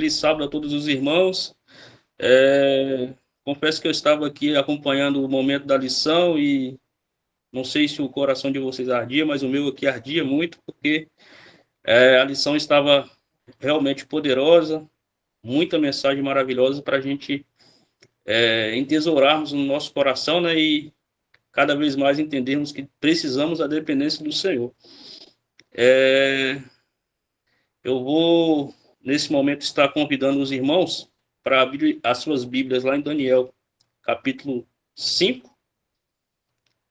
Feliz sábado a todos os irmãos. É, Confesso que eu estava aqui acompanhando o momento da lição e não sei se o coração de vocês ardia, mas o meu aqui ardia muito, porque a lição estava realmente poderosa, muita mensagem maravilhosa para a gente entesourarmos no nosso coração, né, e cada vez mais entendermos que precisamos da dependência do Senhor. Eu vou, nesse momento, estar convidando os irmãos para abrir as suas Bíblias lá em Daniel, capítulo 5,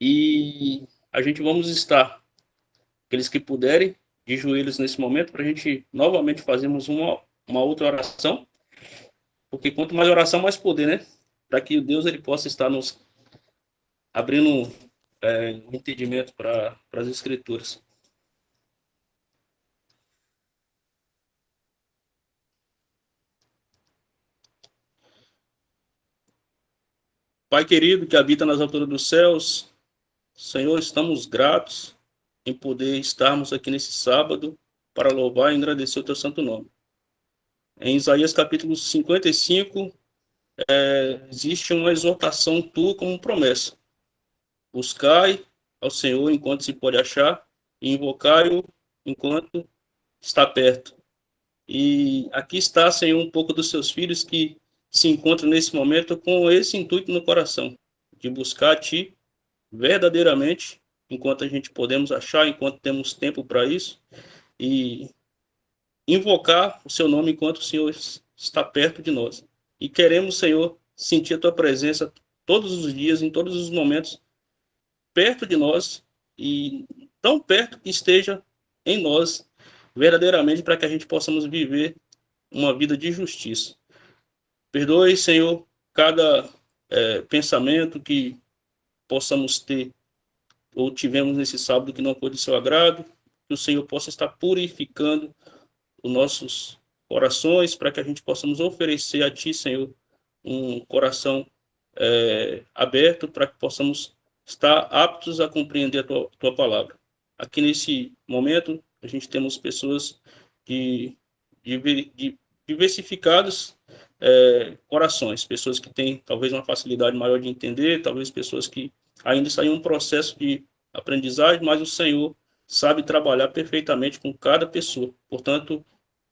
e a gente vamos estar, aqueles que puderem, de joelhos nesse momento, para a gente novamente fazermos uma outra oração, porque quanto mais oração, mais poder, né? Para que Deus ele possa estar nos abrindo entendimento para as Escrituras. Pai querido, que habita nas alturas dos céus, Senhor, estamos gratos em poder estarmos aqui nesse sábado para louvar e agradecer o teu santo nome. Em Isaías capítulo 55, existe uma exortação tua como promessa. Buscai ao Senhor enquanto se pode achar, e invocai-o enquanto está perto. E aqui está, Senhor, um pouco dos seus filhos que se encontram nesse momento com esse intuito no coração, de buscar a Ti verdadeiramente, enquanto a gente podemos achar, enquanto temos tempo para isso, e invocar o Seu nome enquanto o Senhor está perto de nós. E queremos, Senhor, sentir a Tua presença todos os dias, em todos os momentos, perto de nós, e tão perto que esteja em nós, verdadeiramente, para que a gente possamos viver uma vida de justiça. Perdoe, Senhor, cada pensamento que possamos ter ou tivemos nesse sábado que não foi de seu agrado, que o Senhor possa estar purificando os nossos corações para que a gente possamos oferecer a Ti, Senhor, um coração aberto para que possamos estar aptos a compreender a tua palavra. Aqui nesse momento, a gente temos pessoas de diversificados corações, pessoas que têm talvez uma facilidade maior de entender, talvez pessoas que ainda estão em um processo de aprendizagem, mas o Senhor sabe trabalhar perfeitamente com cada pessoa. Portanto,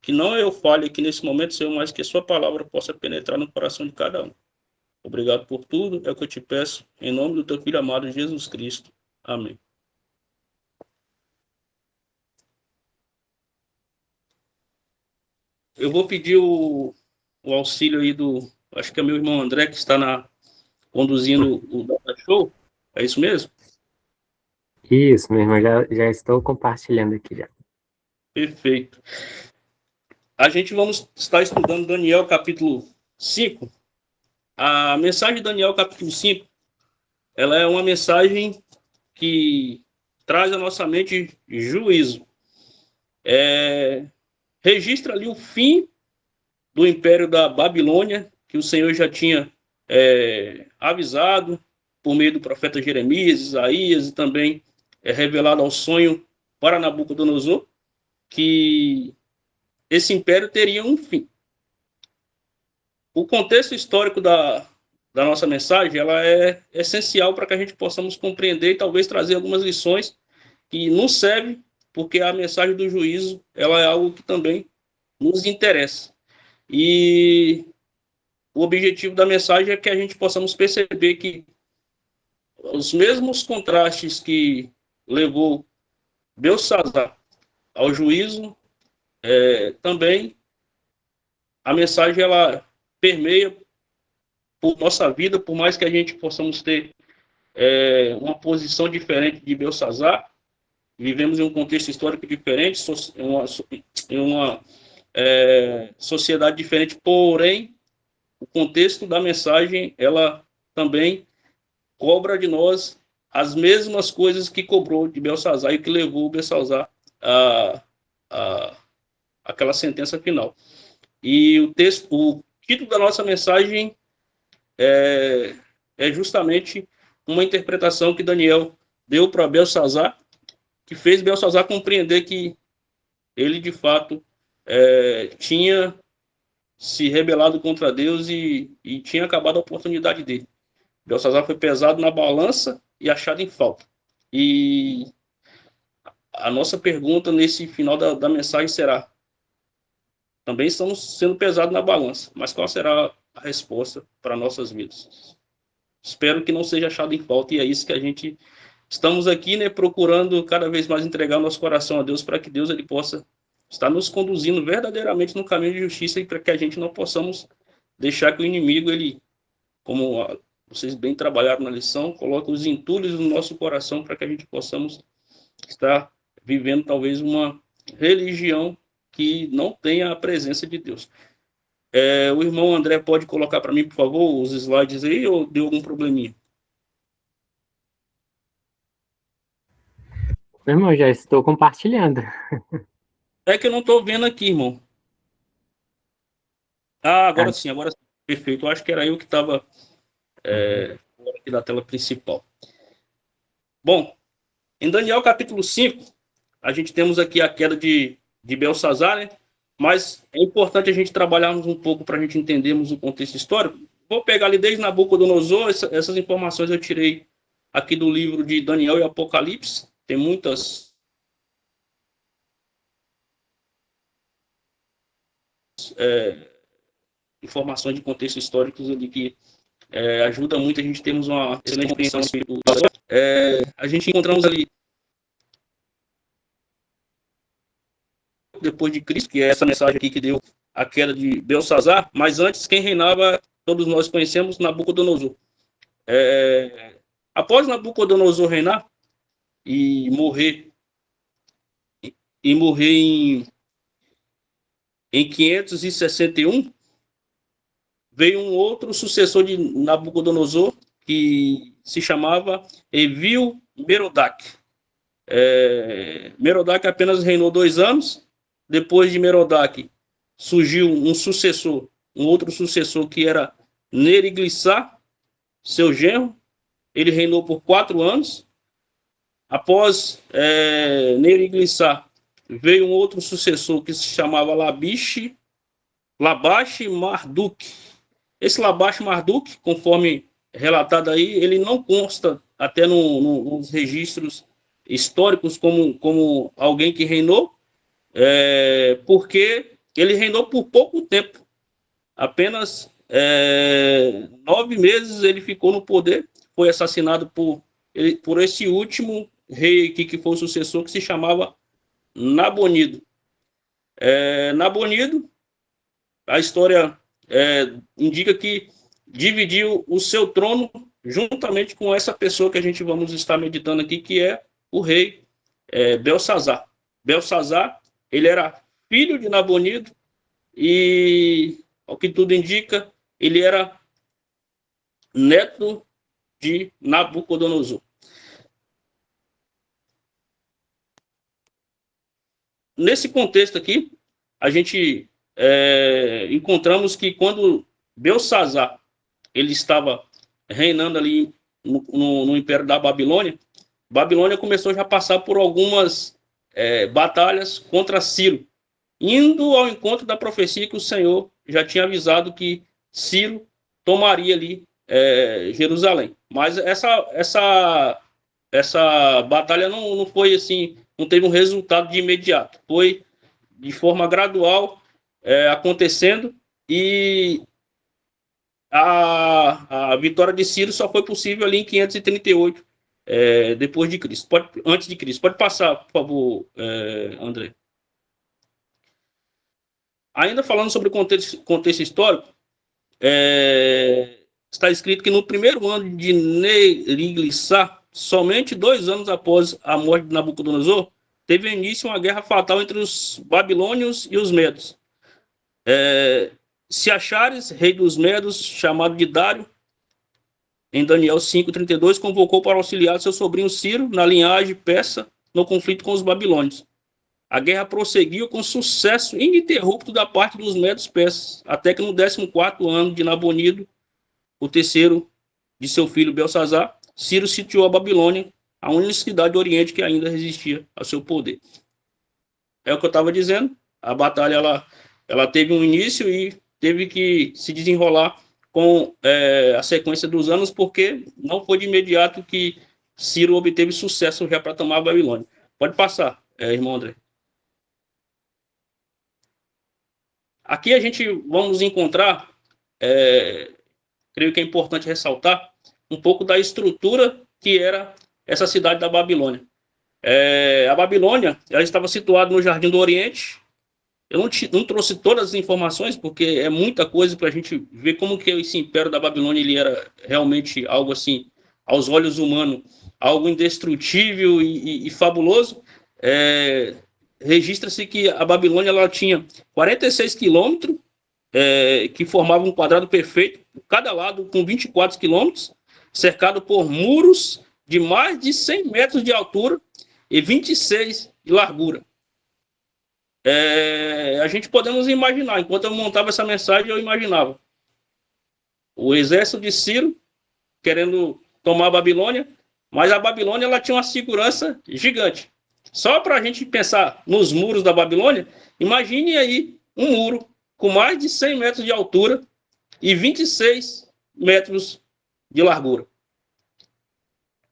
que não eu fale aqui nesse momento, Senhor, mas que a sua palavra possa penetrar no coração de cada um. Obrigado por tudo, é o que eu te peço, em nome do teu Filho amado Jesus Cristo. Amém. Eu vou pedir o auxílio aí acho que é meu irmão André, que está conduzindo o Data Show. É isso mesmo? Isso, meu irmão, já estou compartilhando aqui já. Perfeito. A gente vamos estar estudando Daniel capítulo 5. A mensagem de Daniel capítulo 5, ela é uma mensagem que traz à nossa mente juízo. Registra ali o fim do império da Babilônia, que o Senhor já tinha avisado por meio do profeta Jeremias, Isaías, e também revelado ao sonho para Nabucodonosor, que esse império teria um fim. O contexto histórico da nossa mensagem ela é essencial para que a gente possamos compreender e talvez trazer algumas lições que nos servem, porque a mensagem do juízo ela é algo que também nos interessa. E o objetivo da mensagem é que a gente possamos perceber que os mesmos contrastes que levou Belsazar ao juízo, também a mensagem ela permeia por nossa vida, por mais que a gente possamos ter uma posição diferente de Belsazar, vivemos em um contexto histórico diferente, em uma sociedade diferente, porém, o contexto da mensagem, ela também cobra de nós as mesmas coisas que cobrou de Belsazar e que levou Belsazar a aquela sentença final. E o título da nossa mensagem é justamente uma interpretação que Daniel deu para Belsazar, que fez Belsazar compreender que ele, de fato, tinha se rebelado contra Deus e tinha acabado a oportunidade dele. Belsazar foi pesado na balança e achado em falta. E a nossa pergunta nesse final da mensagem será: também estamos sendo pesados na balança, mas qual será a resposta para nossas vidas? Espero que não seja achado em falta, e é isso que a gente estamos aqui, né, procurando cada vez mais entregar nosso coração a Deus, para que Deus ele possa estar nos conduzindo verdadeiramente no caminho de justiça, e para que a gente não possamos deixar que o inimigo, ele, como vocês bem trabalharam na lição, coloque os entulhos no nosso coração, para que a gente possamos estar vivendo talvez uma religião que não tenha a presença de Deus. O irmão André pode colocar para mim, por favor, os slides aí, ou deu algum probleminha? Meu irmão, já estou compartilhando. É que eu não estou vendo aqui, irmão. Ah, Ah, agora sim, perfeito. Eu acho que era eu que estava fora aqui da tela principal. Bom, em Daniel capítulo 5, a gente temos aqui a queda de Belsazar, né? Mas é importante a gente trabalharmos um pouco para a gente entendermos o contexto histórico. Vou pegar ali desde Nabucodonosor, essas informações eu tirei aqui do livro de Daniel e Apocalipse. Tem muitas informações de contexto históricos ali que ajuda muito a gente termos uma excelente compreensão do a gente encontramos ali depois de Cristo, que é essa mensagem aqui que deu a queda de Belsazar, mas antes quem reinava, todos nós conhecemos, Nabucodonosor. Após Nabucodonosor reinar e morrer em 561, veio um outro sucessor de Nabucodonosor, que se chamava Evil-Merodach. Merodach apenas reinou 2 anos. Depois de Merodach, surgiu um outro sucessor, que era Neriglissar, seu genro. Ele reinou por 4 anos. Após Neriglissar, veio um outro sucessor que se chamava Labash Marduk. Esse Labash Marduk, conforme relatado aí, ele não consta até nos registros históricos como alguém que reinou, porque ele reinou por pouco tempo. Apenas 9 meses ele ficou no poder, foi assassinado por esse último rei aqui, que foi o sucessor, que se chamava Nabonido. Nabonido, a história indica que dividiu o seu trono juntamente com essa pessoa que a gente vamos estar meditando aqui, que é o rei Belsazar. Belsazar, ele era filho de Nabonido e, ao que tudo indica, ele era neto de Nabucodonosor. Nesse contexto aqui, a gente encontramos que quando Belsazar ele estava reinando ali no Império da Babilônia, Babilônia começou já a passar por algumas batalhas contra Ciro, indo ao encontro da profecia que o Senhor já tinha avisado que Ciro tomaria ali Jerusalém. Mas essa batalha não foi assim, não teve um resultado de imediato. Foi de forma gradual acontecendo, e a vitória de Ciro só foi possível ali em 538 depois de Cristo. Antes de Cristo. Pode passar, por favor, André. Ainda falando sobre o contexto histórico, está escrito que no primeiro ano de Neriglissar, somente 2 anos após a morte de Nabucodonosor, teve início uma guerra fatal entre os babilônios e os medos. Seachares, rei dos medos, chamado de Dário, em Daniel 5:32, convocou para auxiliar seu sobrinho Ciro na linhagem persa no conflito com os babilônios. A guerra prosseguiu com sucesso ininterrupto da parte dos medos persas, até que no 14º ano de Nabonido, o terceiro de seu filho Belsazar, Ciro sitiou a Babilônia, a única cidade do Oriente que ainda resistia ao seu poder. É o que eu estava dizendo, a batalha ela teve um início e teve que se desenrolar com a sequência dos anos, porque não foi de imediato que Ciro obteve sucesso já para tomar a Babilônia. Pode passar, irmão André. Aqui a gente vamos encontrar, creio que é importante ressaltar, um pouco da estrutura que era essa cidade da Babilônia. A Babilônia, ela estava situada no Jardim do Oriente. Eu não trouxe todas as informações, porque é muita coisa para a gente ver como que esse Império da Babilônia ele era realmente algo assim, aos olhos humanos, algo indestrutível e fabuloso. Registra-se que a Babilônia ela tinha 46 quilômetros, que formavam um quadrado perfeito, cada lado com 24 quilômetros, cercado por muros de mais de 100 metros de altura e 26 de largura. A gente podemos imaginar, enquanto eu montava essa mensagem, eu imaginava o exército de Ciro querendo tomar a Babilônia, mas a Babilônia ela tinha uma segurança gigante. Só para a gente pensar nos muros da Babilônia, imagine aí um muro com mais de 100 metros de altura e 26 metros de largura.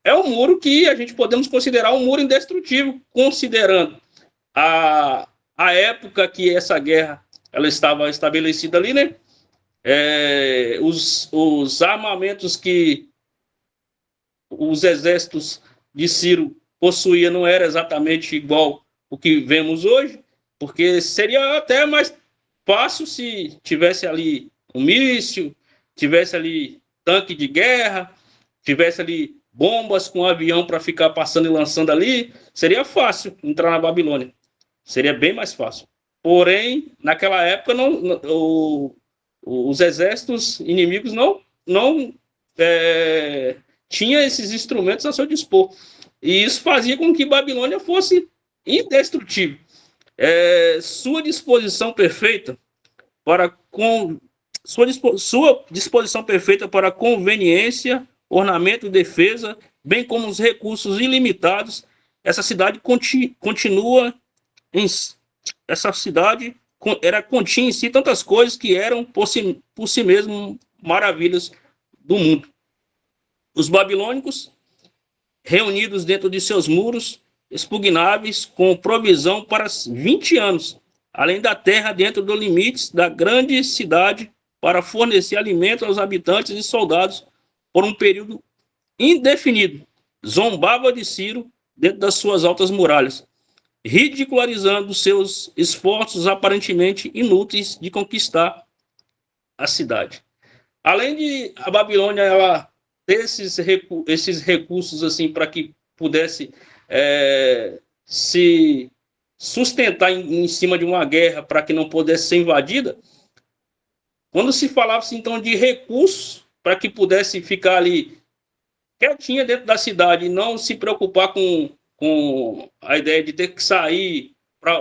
É um muro que a gente podemos considerar um muro indestrutível, considerando a época que essa guerra ela estava estabelecida ali, né? Os armamentos que os exércitos de Ciro possuíam não era exatamente igual o que vemos hoje, porque seria até mais fácil se tivesse ali um míssil, tivesse ali tanque de guerra, tivesse ali bombas com avião para ficar passando e lançando ali, seria fácil entrar na Babilônia. Seria bem mais fácil. Porém, naquela época, os exércitos inimigos não tinham esses instrumentos a seu dispor. E isso fazia com que Babilônia fosse indestrutível. Sua disposição perfeita para conveniência, ornamento e defesa, bem como os recursos ilimitados, essa cidade continua essa cidade continha em si tantas coisas que eram por si mesmo maravilhas do mundo. Os babilônicos, reunidos dentro de seus muros expugnáveis, com provisão para 20 anos, além da terra dentro dos limites da grande cidade, para fornecer alimento aos habitantes e soldados por um período indefinido, zombava de Ciro dentro das suas altas muralhas, ridicularizando seus esforços aparentemente inúteis de conquistar a cidade. Além de a Babilônia ela ter esses recursos assim para que pudesse se sustentar em cima de uma guerra para que não pudesse ser invadida, quando se falava então de recursos para que pudesse ficar ali quietinha dentro da cidade e não se preocupar com a ideia de ter que sair para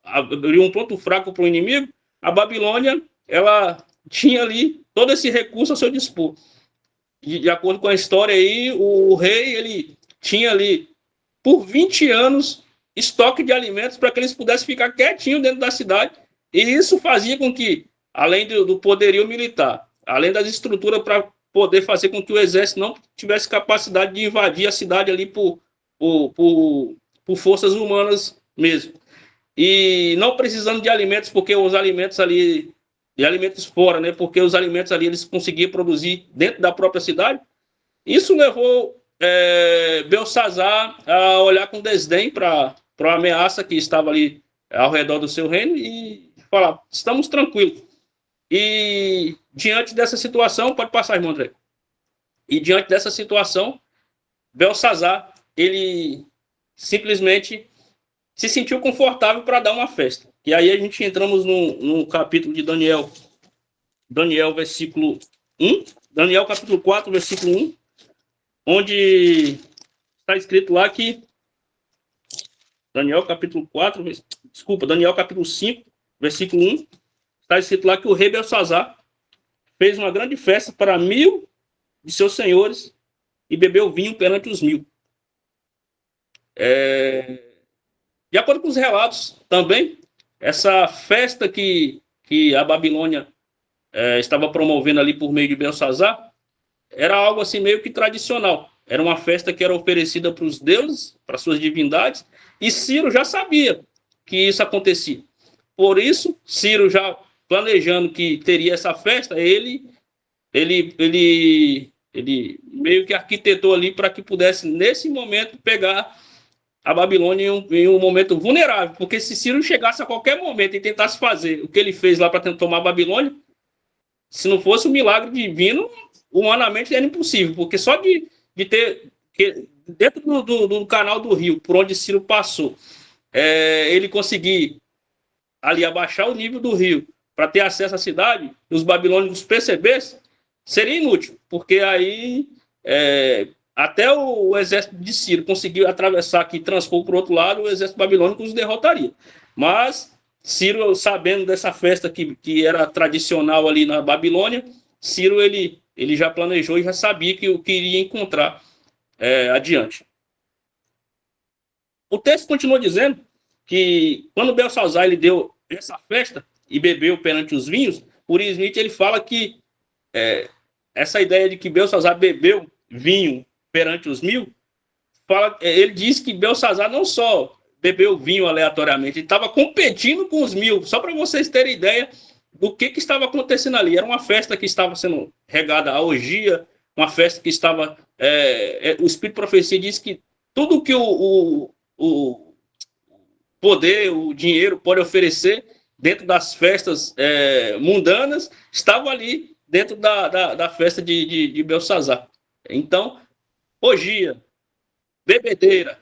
abrir um ponto fraco para o inimigo, a Babilônia ela tinha ali todo esse recurso a seu dispor. De acordo com a história aí, o rei ele tinha ali por 20 anos estoque de alimentos para que eles pudessem ficar quietinhos dentro da cidade, e isso fazia com que, além do poderio militar, além das estruturas para poder fazer com que o exército não tivesse capacidade de invadir a cidade ali por forças humanas mesmo. E não precisando de alimentos, porque os alimentos ali, e alimentos fora, né? Porque os alimentos ali eles conseguiam produzir dentro da própria cidade. Isso levou Belsazar a olhar com desdém para a ameaça que estava ali ao redor do seu reino e falar: estamos tranquilos. E diante dessa situação, pode passar, irmão André. E diante dessa situação, Belsazar ele simplesmente se sentiu confortável para dar uma festa. E aí a gente entramos no capítulo de Daniel, versículo 1, Daniel capítulo 4, versículo 1, onde está escrito lá que Daniel capítulo 5, versículo 1, está escrito lá que o rei Belsazar fez uma grande festa para 1000 de seus senhores e bebeu vinho perante os 1000. De acordo com os relatos também, essa festa que a Babilônia estava promovendo ali por meio de Belsazar, era algo assim meio que tradicional. Era uma festa que era oferecida para os deuses, para suas divindades, e Ciro já sabia que isso acontecia. Por isso, Ciro já planejando que teria essa festa, ele meio que arquitetou ali para que pudesse, nesse momento, pegar a Babilônia em um momento vulnerável, porque se Ciro chegasse a qualquer momento e tentasse fazer o que ele fez lá para tentar tomar a Babilônia, se não fosse um milagre divino, humanamente era impossível, porque só de ter, dentro do canal do rio, por onde Ciro passou, ele conseguir ali abaixar o nível do rio para ter acesso à cidade, e os babilônicos percebessem, seria inútil, porque aí até o exército de Ciro conseguiu atravessar aqui e transpor para o outro lado, o exército babilônico os derrotaria. Mas Ciro, sabendo dessa festa que era tradicional ali na Babilônia, Ciro ele já planejou e já sabia que o que iria encontrar adiante. O texto continua dizendo que quando Belsazar ele deu essa festa e bebeu perante os vinhos, por Smith ele fala que essa ideia de que Belsazar bebeu vinho perante os mil, ele diz que Belsazar não só bebeu vinho aleatoriamente, ele estava competindo com os mil, só para vocês terem ideia do que estava acontecendo ali. Era uma festa que estava sendo regada a orgia, uma festa que estava... o Espírito de Profecia diz que tudo que o poder, o dinheiro pode oferecer dentro das festas mundanas, estava ali dentro da festa de Belsazar. Então, orgia, bebedeira,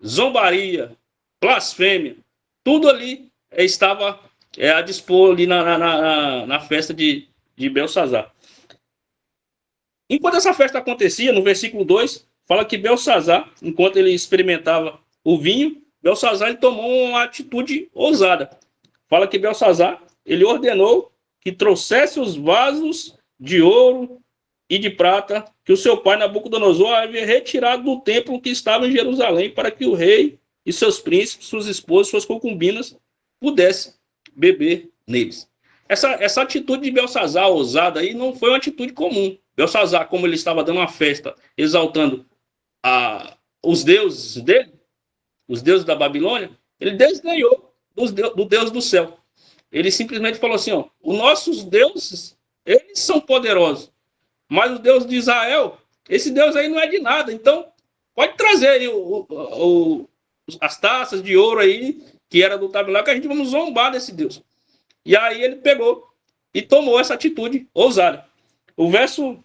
zombaria, blasfêmia, tudo ali estava a dispor ali na festa de Belsazar. Enquanto essa festa acontecia, no versículo 2, fala que Belsazar, enquanto ele experimentava o vinho, Belsazar ele tomou uma atitude ousada. Fala que Belsazar ele ordenou que trouxesse os vasos de ouro e de prata que o seu pai Nabucodonosor havia retirado do templo que estava em Jerusalém, para que o rei e seus príncipes, suas esposas, suas concubinas pudessem beber neles. Essa atitude de Belsazar ousada aí não foi uma atitude comum. Belsazar, como ele estava dando uma festa, exaltando os deuses dele, os deuses da Babilônia, ele desdenhou do Deus do céu. Ele simplesmente falou assim, os nossos deuses, eles são poderosos, mas o Deus de Israel, esse Deus aí não é de nada, então pode trazer aí as taças de ouro aí, que era do tabernáculo, que a gente vamos zombar desse Deus. E aí ele pegou e tomou essa atitude ousada. O verso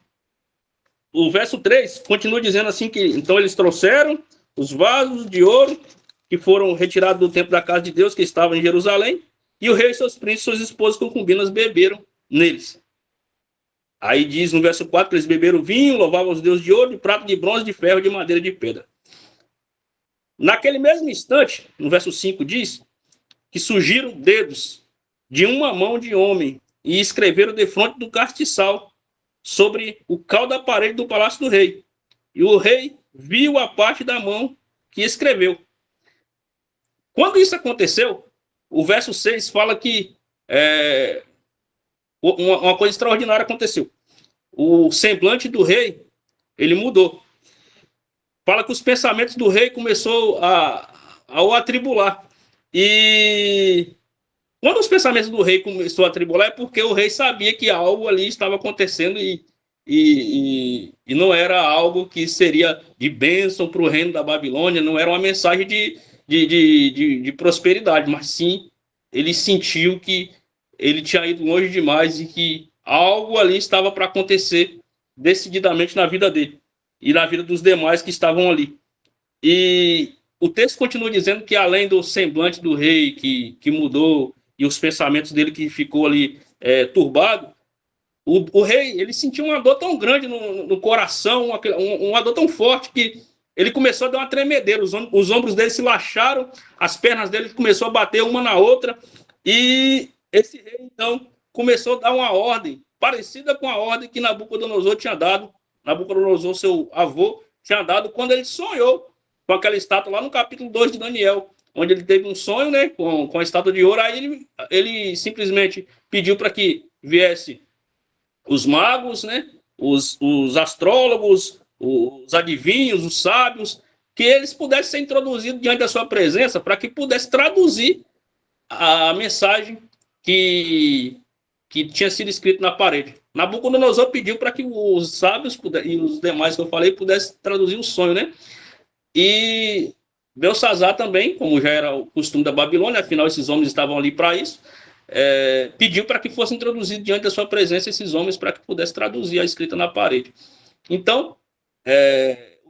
3 continua dizendo assim que, então eles trouxeram os vasos de ouro que foram retirados do templo da casa de Deus, que estava em Jerusalém, e o rei e seus príncipes, suas esposas concubinas beberam neles. Aí diz no verso 4 que eles beberam vinho, louvavam os deuses de ouro, de prata, de bronze, de ferro, de madeira, de pedra. Naquele mesmo instante, no verso 5 diz que surgiram dedos de uma mão de homem e escreveram defronte do castiçal sobre o cal da parede do palácio do rei. E o rei viu a parte da mão que escreveu. Quando isso aconteceu, o verso 6 fala que uma coisa extraordinária aconteceu. O semblante do rei, ele mudou. Fala que os pensamentos do rei começou a o atribular. E quando os pensamentos do rei começou a atribular, é porque o rei sabia que algo ali estava acontecendo e não era algo que seria de bênção para o reino da Babilônia, não era uma mensagem de prosperidade, mas sim ele sentiu que ele tinha ido longe demais e que algo ali estava para acontecer decididamente na vida dele e na vida dos demais que estavam ali. E o texto continua dizendo que além do semblante do rei que mudou e os pensamentos dele que ficou ali turbado, o rei ele sentiu uma dor tão grande no coração, uma dor tão forte que ele começou a dar uma tremedeira, os ombros dele se laxaram, as pernas dele começou a bater uma na outra, e esse rei, então, começou a dar uma ordem, parecida com a ordem que Nabucodonosor tinha dado, Nabucodonosor, seu avô, tinha dado quando ele sonhou com aquela estátua lá no capítulo 2 de Daniel, onde ele teve um sonho, né, com a estátua de ouro, aí ele simplesmente pediu para que viesse os magos, né? Os astrólogos, os adivinhos, os sábios, que eles pudessem ser introduzidos diante da sua presença para que pudesse traduzir a mensagem que tinha sido escrita na parede. Nabucodonosor pediu para que os sábios e os demais que eu falei pudessem traduzir o sonho, né? E Belsazar também, como já era o costume da Babilônia, afinal esses homens estavam ali para isso, pediu para que fossem introduzidos diante da sua presença esses homens para que pudesse traduzir a escrita na parede. Então,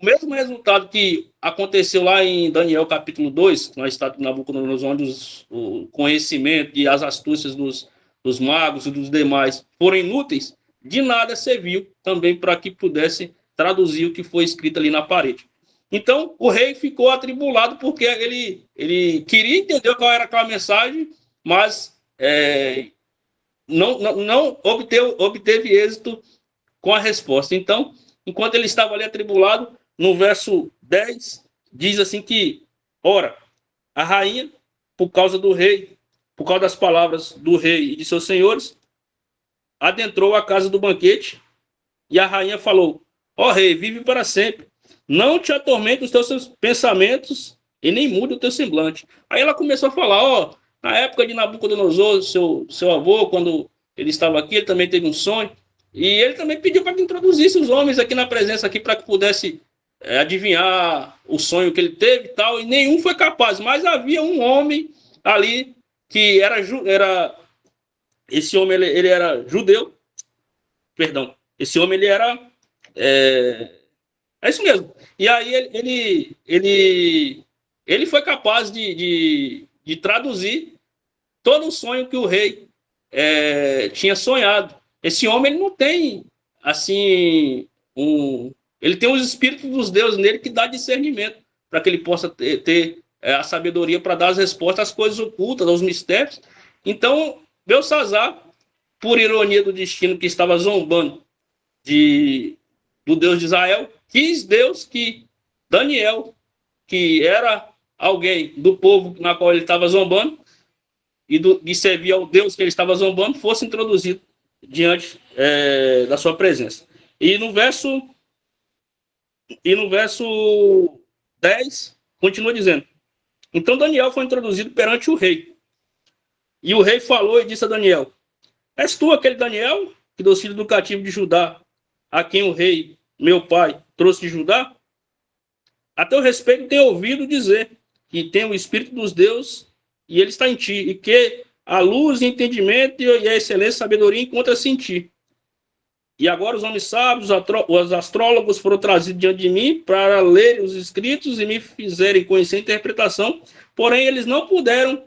o mesmo resultado que aconteceu lá em Daniel capítulo 2, na estátua de Nabucodonosor, onde o conhecimento e as astúcias dos magos e dos demais foram inúteis, de nada serviu também para que pudesse traduzir o que foi escrito ali na parede. Então, o rei ficou atribulado porque ele queria entender qual era aquela mensagem, mas não obteve êxito com a resposta. Então, enquanto ele estava ali atribulado, no verso 10, diz assim que, ora, a rainha, por causa do rei, por causa das palavras do rei e de seus senhores, adentrou a casa do banquete, e a rainha falou: ó rei, vive para sempre, não te atormente os teus pensamentos e nem mude o teu semblante. Aí ela começou a falar: na época de Nabucodonosor, seu avô, quando ele estava aqui, ele também teve um sonho, e ele também pediu para que introduzisse os homens aqui na presença, aqui, para que pudesse adivinhar o sonho que ele teve e tal, e nenhum foi capaz, mas havia um homem ali que era esse homem, ele era judeu, perdão, esse homem ele era é isso mesmo. E aí ele foi capaz de traduzir todo o sonho que o rei tinha sonhado. Esse homem ele não tem assim ele tem os espíritos dos deuses nele que dá discernimento para que ele possa ter a sabedoria para dar as respostas às coisas ocultas, aos mistérios. Então, Belsazar, por ironia do destino, que estava zombando do Deus de Israel, quis Deus que Daniel, que era alguém do povo na qual ele estava zombando, e servia ao Deus que ele estava zombando, fosse introduzido diante da sua presença. E no verso 10, continua dizendo: então Daniel foi introduzido perante o rei. E o rei falou e disse a Daniel: és tu aquele Daniel, que dos filhos do cativo de Judá, a quem o rei, meu pai, trouxe de Judá? A teu respeito tenho ouvido dizer que tem o Espírito dos deuses e ele está em ti, e que a luz, o entendimento e a excelência e sabedoria encontram-se em ti. E agora os homens sábios, os astrólogos foram trazidos diante de mim para lerem os escritos e me fizerem conhecer a interpretação, porém eles não puderam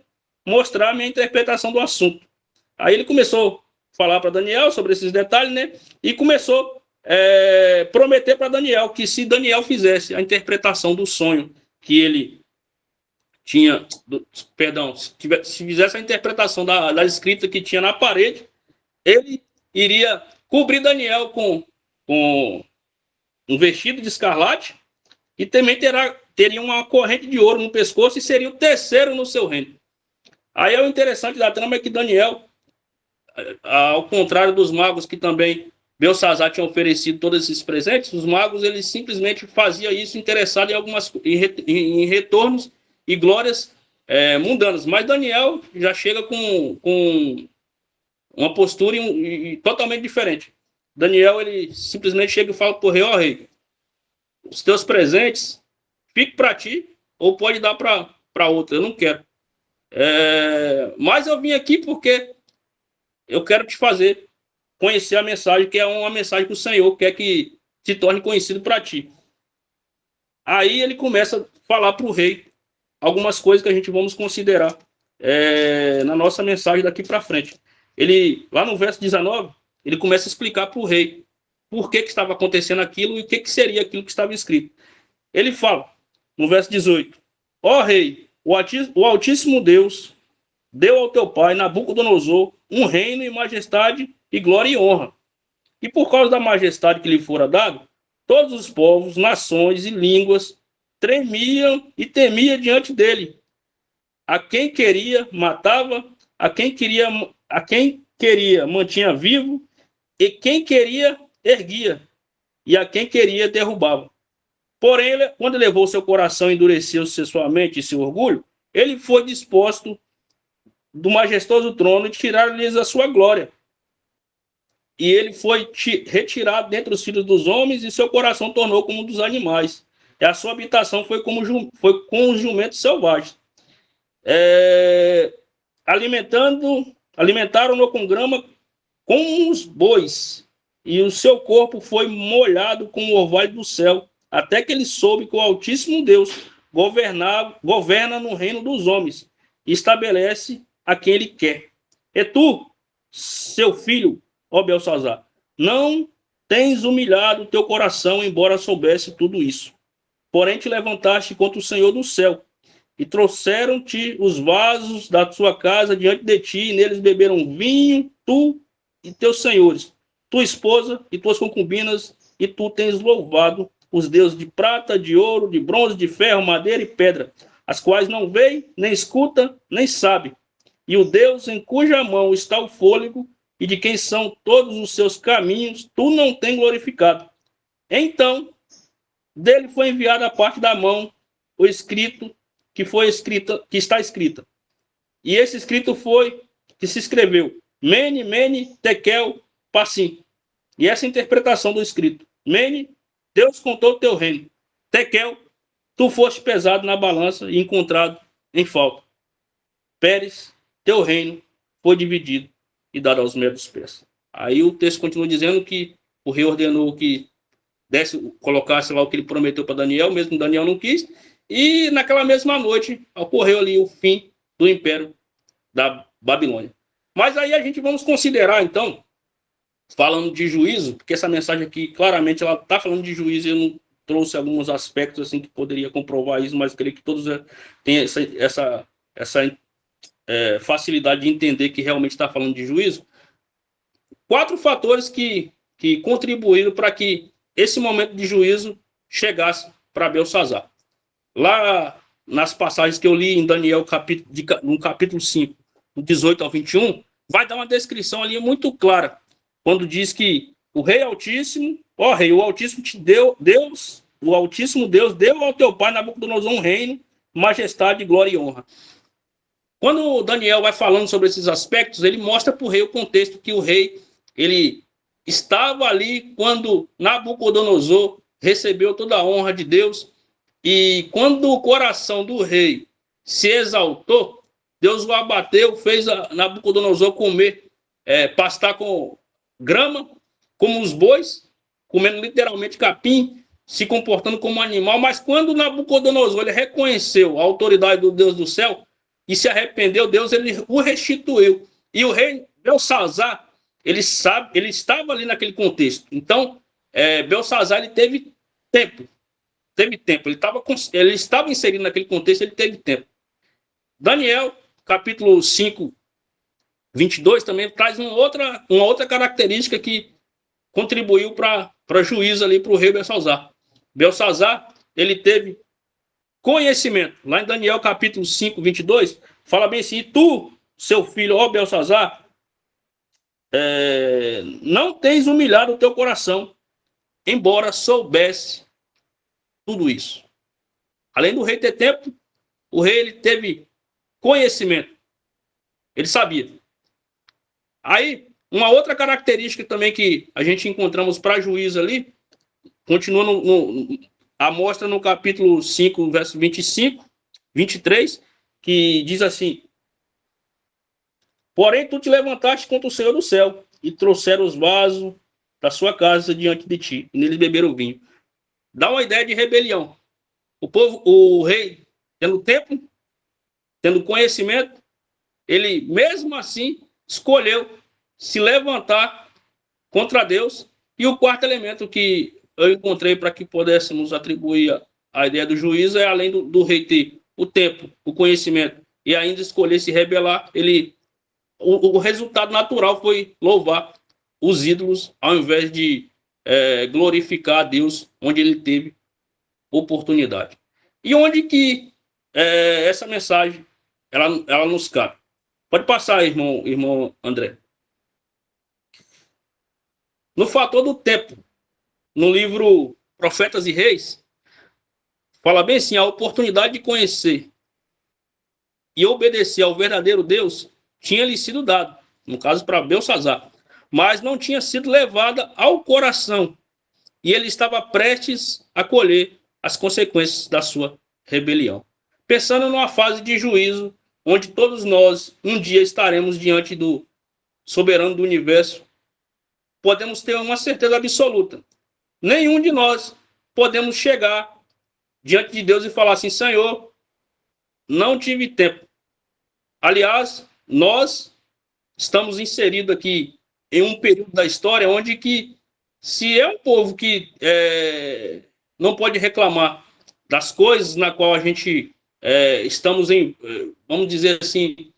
mostrar a minha interpretação do assunto. Aí ele começou a falar para Daniel sobre esses detalhes, né? E começou a prometer para Daniel que se Daniel fizesse a interpretação do sonho que ele tinha, se fizesse a interpretação da escrita que tinha na parede, ele iria cobrir Daniel com um vestido de escarlate e também teria uma corrente de ouro no pescoço e seria o terceiro no seu reino. Aí o interessante da trama é que Daniel, ao contrário dos magos que também Belsazar tinha oferecido todos esses presentes, os magos eles simplesmente faziam isso interessado em retornos e glórias mundanas. Mas Daniel já chega com uma postura totalmente diferente. Daniel ele simplesmente chega e fala para o rei: ó rei, os teus presentes fique para ti ou pode dar para outro, eu não quero. Mas eu vim aqui porque eu quero te fazer conhecer a mensagem, que é uma mensagem que o Senhor quer que se torne conhecido para ti. Aí ele começa a falar para o rei algumas coisas que a gente vamos considerar na nossa mensagem daqui para frente. Ele, lá no verso 19, ele começa a explicar para o rei por que estava acontecendo aquilo e o que seria aquilo que estava escrito. Ele fala, no verso 18: ó rei, o Altíssimo Deus deu ao teu pai, Nabucodonosor, um reino e majestade e glória e honra. E por causa da majestade que lhe fora dado, todos os povos, nações e línguas tremiam e temiam diante dele. A quem queria, matava, a quem queria mantinha vivo, e quem queria, erguia, e a quem queria, derrubava. Porém, quando levou seu coração, endureceu sua mente e seu orgulho, ele foi disposto do majestoso trono e tirar-lhes a sua glória. E ele foi retirado dentre os filhos dos homens, e seu coração tornou como um dos animais. E a sua habitação foi com os jumentos selvagens. Alimentaram-no com grama com os bois, e o seu corpo foi molhado com o orvalho do céu, até que ele soube que o Altíssimo Deus governa no reino dos homens, e estabelece a quem ele quer. E tu, seu filho, ó Belsazar, não tens humilhado o teu coração, embora soubesse tudo isso. Porém te levantaste contra o Senhor do céu, e trouxeram-te os vasos da sua casa diante de ti, e neles beberam vinho, tu e teus senhores, tua esposa e tuas concubinas, e tu tens louvado os deuses de prata, de ouro, de bronze, de ferro, madeira e pedra, as quais não veem, nem escuta, nem sabe. E o Deus em cuja mão está o fôlego, e de quem são todos os seus caminhos, tu não tens glorificado. Então, dele foi enviado a parte da mão o escrito que está escrita. E esse escrito foi que se escreveu: Mene, Mene, Tekel, Parsim. E essa interpretação do escrito: Mene, Deus contou o teu reino. Tekel, tu foste pesado na balança e encontrado em falta. Pérez, teu reino foi dividido e dado aos meros pés. Aí o texto continua dizendo que o rei ordenou que colocasse lá o que ele prometeu para Daniel, mesmo Daniel não quis, e naquela mesma noite ocorreu ali o fim do império da Babilônia. Mas aí a gente vamos considerar, então, falando de juízo, porque essa mensagem aqui, claramente, ela está falando de juízo, e eu não trouxe alguns aspectos assim que poderia comprovar isso, mas creio que todos têm essa facilidade de entender que realmente está falando de juízo. 4 fatores que contribuíram para que esse momento de juízo chegasse para Belsazar. Lá nas passagens que eu li em Daniel, no capítulo 5, do 18 ao 21, vai dar uma descrição ali muito clara, quando diz que o Rei Altíssimo, ó Rei, o Altíssimo te deu, o Altíssimo Deus deu ao teu pai Nabucodonosor um reino, majestade, glória e honra. Quando Daniel vai falando sobre esses aspectos, ele mostra para o rei o contexto que o rei ele estava ali quando Nabucodonosor recebeu toda a honra de Deus, e quando o coração do rei se exaltou, Deus o abateu, fez Nabucodonosor comer, pastar com grama, como os bois, comendo literalmente capim, se comportando como um animal. Mas quando Nabucodonosor ele reconheceu a autoridade do Deus do céu e se arrependeu, Deus ele o restituiu. E o rei Belsazar, ele estava ali naquele contexto. Então, Belsazar ele teve tempo. Ele estava inserido naquele contexto, ele teve tempo. Daniel, capítulo 5, 22, também traz uma outra característica que contribuiu para juízo ali para o rei Belsazar. Belsazar, ele teve conhecimento. Lá em Daniel, capítulo 5, 22, fala bem assim: tu, seu filho, ó Belsazar, não tens humilhado o teu coração, embora soubesse tudo isso. Além do rei ter tempo, o rei ele teve conhecimento. Ele sabia. Aí, uma outra característica também que a gente encontramos para juízo ali, continua a mostra no capítulo 5, verso 25, 23, que diz assim: porém, tu te levantaste contra o Senhor do céu, e trouxeram os vasos da sua casa diante de ti, e neles beberam vinho. Dá uma ideia de rebelião. O rei, tendo tempo, tendo conhecimento, ele mesmo assim escolheu se levantar contra Deus. E o quarto elemento que eu encontrei para que pudéssemos atribuir a ideia do juízo é, além do rei ter o tempo, o conhecimento e ainda escolher se rebelar, o resultado natural foi louvar os ídolos ao invés de glorificar a Deus onde ele teve oportunidade. E onde que essa mensagem ela nos cabe? Pode passar, irmão André. No fator do tempo, no livro Profetas e Reis, fala bem assim, a oportunidade de conhecer e obedecer ao verdadeiro Deus tinha lhe sido dado, no caso para Belsazzar, mas não tinha sido levada ao coração, e ele estava prestes a colher as consequências da sua rebelião. Pensando numa fase de juízo, onde todos nós um dia estaremos diante do soberano do universo, podemos ter uma certeza absoluta. Nenhum de nós podemos chegar diante de Deus e falar assim, Senhor, não tive tempo. Aliás, nós estamos inseridos aqui em um período da história onde que, se é um povo que não pode reclamar das coisas na qual a gente estamos em, vamos dizer assim,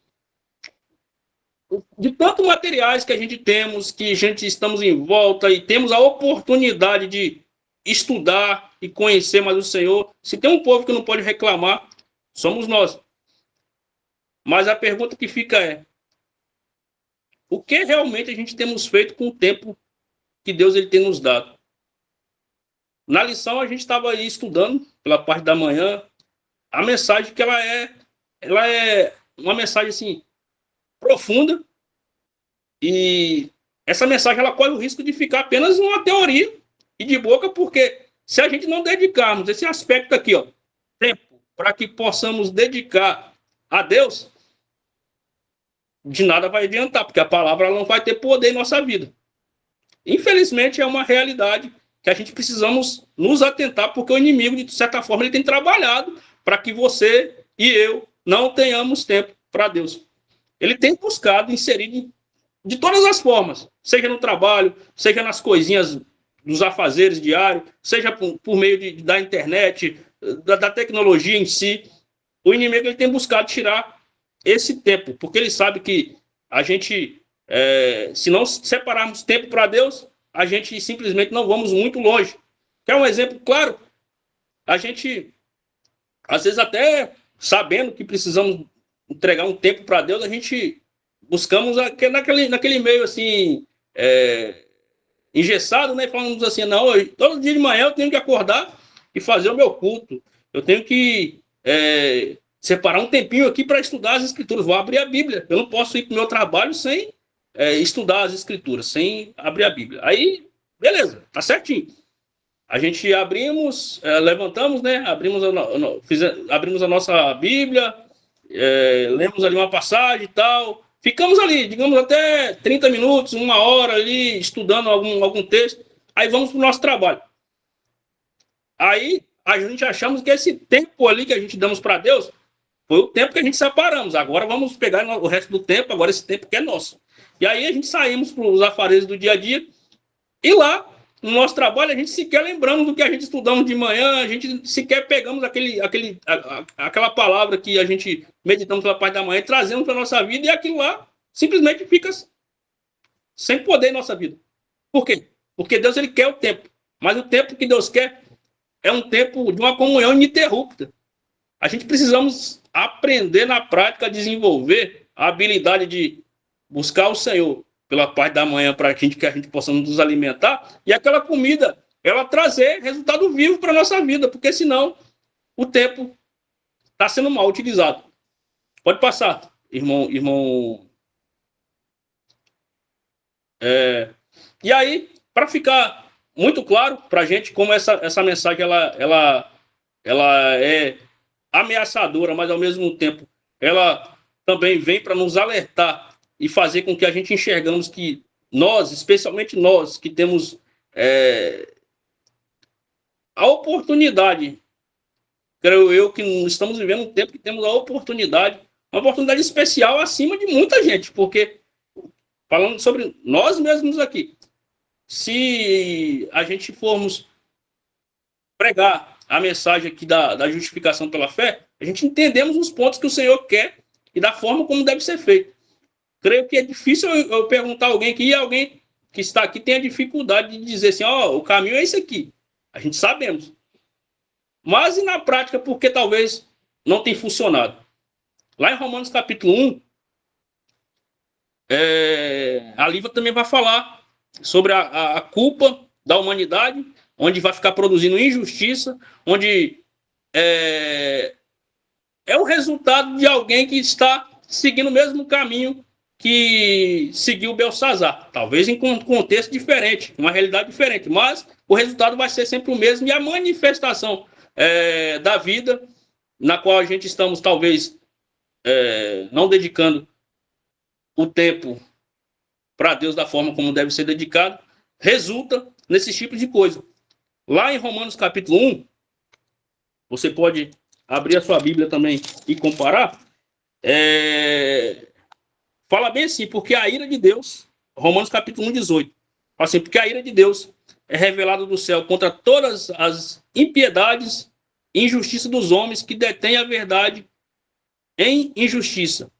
de tantos materiais que a gente temos, que a gente estamos em volta e temos a oportunidade de estudar e conhecer mais o Senhor. Se tem um povo que não pode reclamar, somos nós. Mas a pergunta que fica é, o que realmente a gente temos feito com o tempo que Deus ele tem nos dado? Na lição a gente estava aí estudando, pela parte da manhã, a mensagem que ela é uma mensagem assim, profunda, e essa mensagem ela corre o risco de ficar apenas uma teoria e de boca, porque se a gente não dedicarmos esse aspecto aqui, ó, tempo, para que possamos dedicar a Deus, de nada vai adiantar, porque a palavra ela não vai ter poder em nossa vida. Infelizmente é uma realidade que a gente precisamos nos atentar, porque o inimigo, de certa forma, ele tem trabalhado para que você e eu não tenhamos tempo para Deus. Ele tem buscado inserir de todas as formas, seja no trabalho, seja nas coisinhas dos afazeres diários, seja por meio da internet, da tecnologia em si. O inimigo ele tem buscado tirar esse tempo, porque ele sabe que a gente, se não separarmos tempo para Deus, a gente simplesmente não vamos muito longe. Quer um exemplo claro? A gente, às vezes até sabendo que precisamos entregar um tempo para Deus, a gente buscamos naquele meio assim, engessado, né? Falamos assim, não, todo dia de manhã eu tenho que acordar e fazer o meu culto. Eu tenho que separar um tempinho aqui para estudar as escrituras. Vou abrir a Bíblia. Eu não posso ir para o meu trabalho sem estudar as escrituras, sem abrir a Bíblia. Aí, beleza, tá certinho. A gente levantamos, né? Abrimos a nossa Bíblia, lemos ali uma passagem e tal. Ficamos ali, digamos, até 30 minutos, 1 hora ali, estudando algum texto. Aí vamos para o nosso trabalho. Aí a gente achamos que esse tempo ali que a gente damos para Deus foi o tempo que a gente separamos. Agora vamos pegar o resto do tempo, agora esse tempo que é nosso. E aí a gente saímos para os afazeres do dia a dia. E lá, no nosso trabalho, a gente sequer lembramos do que a gente estudamos de manhã, a gente sequer pegamos aquela palavra que a gente meditamos pela parte da manhã e trazemos para a nossa vida, e aquilo lá simplesmente fica sem poder em nossa vida. Por quê? Porque Deus ele quer o tempo, mas o tempo que Deus quer é um tempo de uma comunhão ininterrupta. A gente precisamos aprender na prática a desenvolver a habilidade de buscar o Senhor pela parte da manhã para que a gente possa nos alimentar, e aquela comida, ela trazer resultado vivo para a nossa vida, porque senão o tempo está sendo mal utilizado. Pode passar, irmão. E aí, para ficar muito claro para a gente como essa mensagem ela é ameaçadora, mas ao mesmo tempo ela também vem para nos alertar e fazer com que a gente enxergamos que nós, especialmente nós, que temos a oportunidade, creio eu, que estamos vivendo um tempo que temos a oportunidade, uma oportunidade especial acima de muita gente, porque, falando sobre nós mesmos aqui, se a gente formos pregar a mensagem aqui da justificação pela fé, a gente entendemos os pontos que o Senhor quer e da forma como deve ser feito. Creio que é difícil eu perguntar a alguém aqui, e alguém que está aqui tem a dificuldade de dizer assim, o caminho é esse aqui. A gente sabemos. Mas e na prática, porque talvez não tenha funcionado? Lá em Romanos capítulo 1, a Lívia também vai falar sobre a culpa da humanidade, onde vai ficar produzindo injustiça, onde é o resultado de alguém que está seguindo o mesmo caminho que seguiu Belsazar. Talvez em um contexto diferente, uma realidade diferente, mas o resultado vai ser sempre o mesmo e a manifestação da vida na qual a gente estamos, talvez, não dedicando o tempo para Deus da forma como deve ser dedicado, resulta nesse tipo de coisa. Lá em Romanos capítulo 1, você pode abrir a sua Bíblia também e comparar, fala bem assim, porque a ira de Deus, Romanos capítulo 1, 18, fala assim, porque a ira de Deus é revelada do céu contra todas as impiedades e injustiça dos homens que detêm a verdade em injustiça.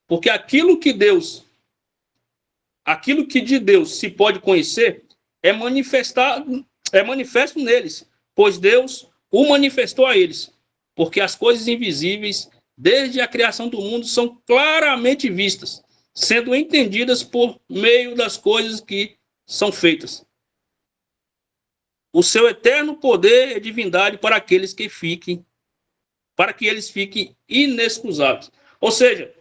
Porque aquilo que de Deus se pode conhecer é manifesto neles, pois Deus o manifestou a eles. Porque as coisas invisíveis, desde a criação do mundo, são claramente vistas, sendo entendidas por meio das coisas que são feitas. O seu eterno poder e divindade para aqueles que eles fiquem inexcusáveis. Ou seja,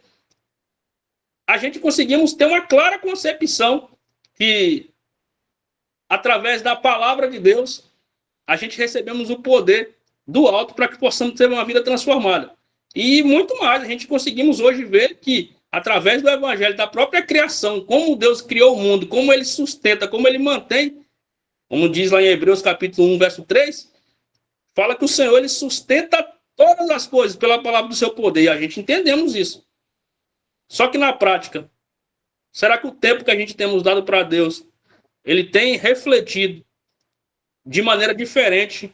a gente conseguimos ter uma clara concepção que, através da palavra de Deus, a gente recebemos o poder do alto para que possamos ter uma vida transformada. E muito mais, a gente conseguimos hoje ver que, através do evangelho, da própria criação, como Deus criou o mundo, como ele sustenta, como ele mantém, como diz lá em Hebreus capítulo 1, verso 3, fala que o Senhor ele sustenta todas as coisas pela palavra do seu poder, e a gente entendemos isso. Só que na prática, será que o tempo que a gente temos dado para Deus, ele tem refletido de maneira diferente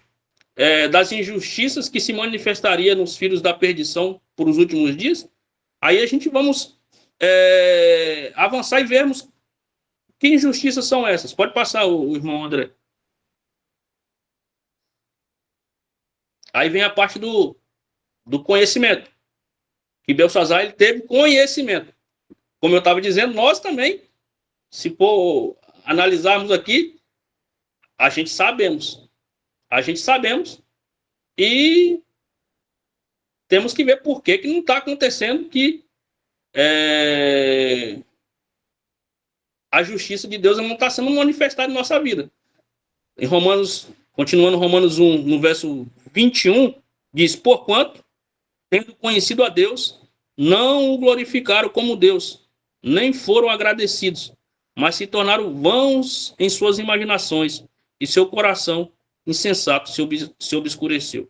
das injustiças que se manifestaria nos filhos da perdição por os últimos dias? Aí a gente vamos avançar e vermos que injustiças são essas. Pode passar o irmão André. Aí vem a parte do conhecimento. Que Belsazar ele teve conhecimento. Como eu estava dizendo, nós também, se for analisarmos aqui, a gente sabemos. A gente sabemos e temos que ver por que não está acontecendo que a justiça de Deus não está sendo manifestada em nossa vida. Em Romanos, continuando Romanos 1, no verso 21, diz, porquanto, tendo conhecido a Deus, não o glorificaram como Deus, nem foram agradecidos, mas se tornaram vãos em suas imaginações, e seu coração insensato se obscureceu.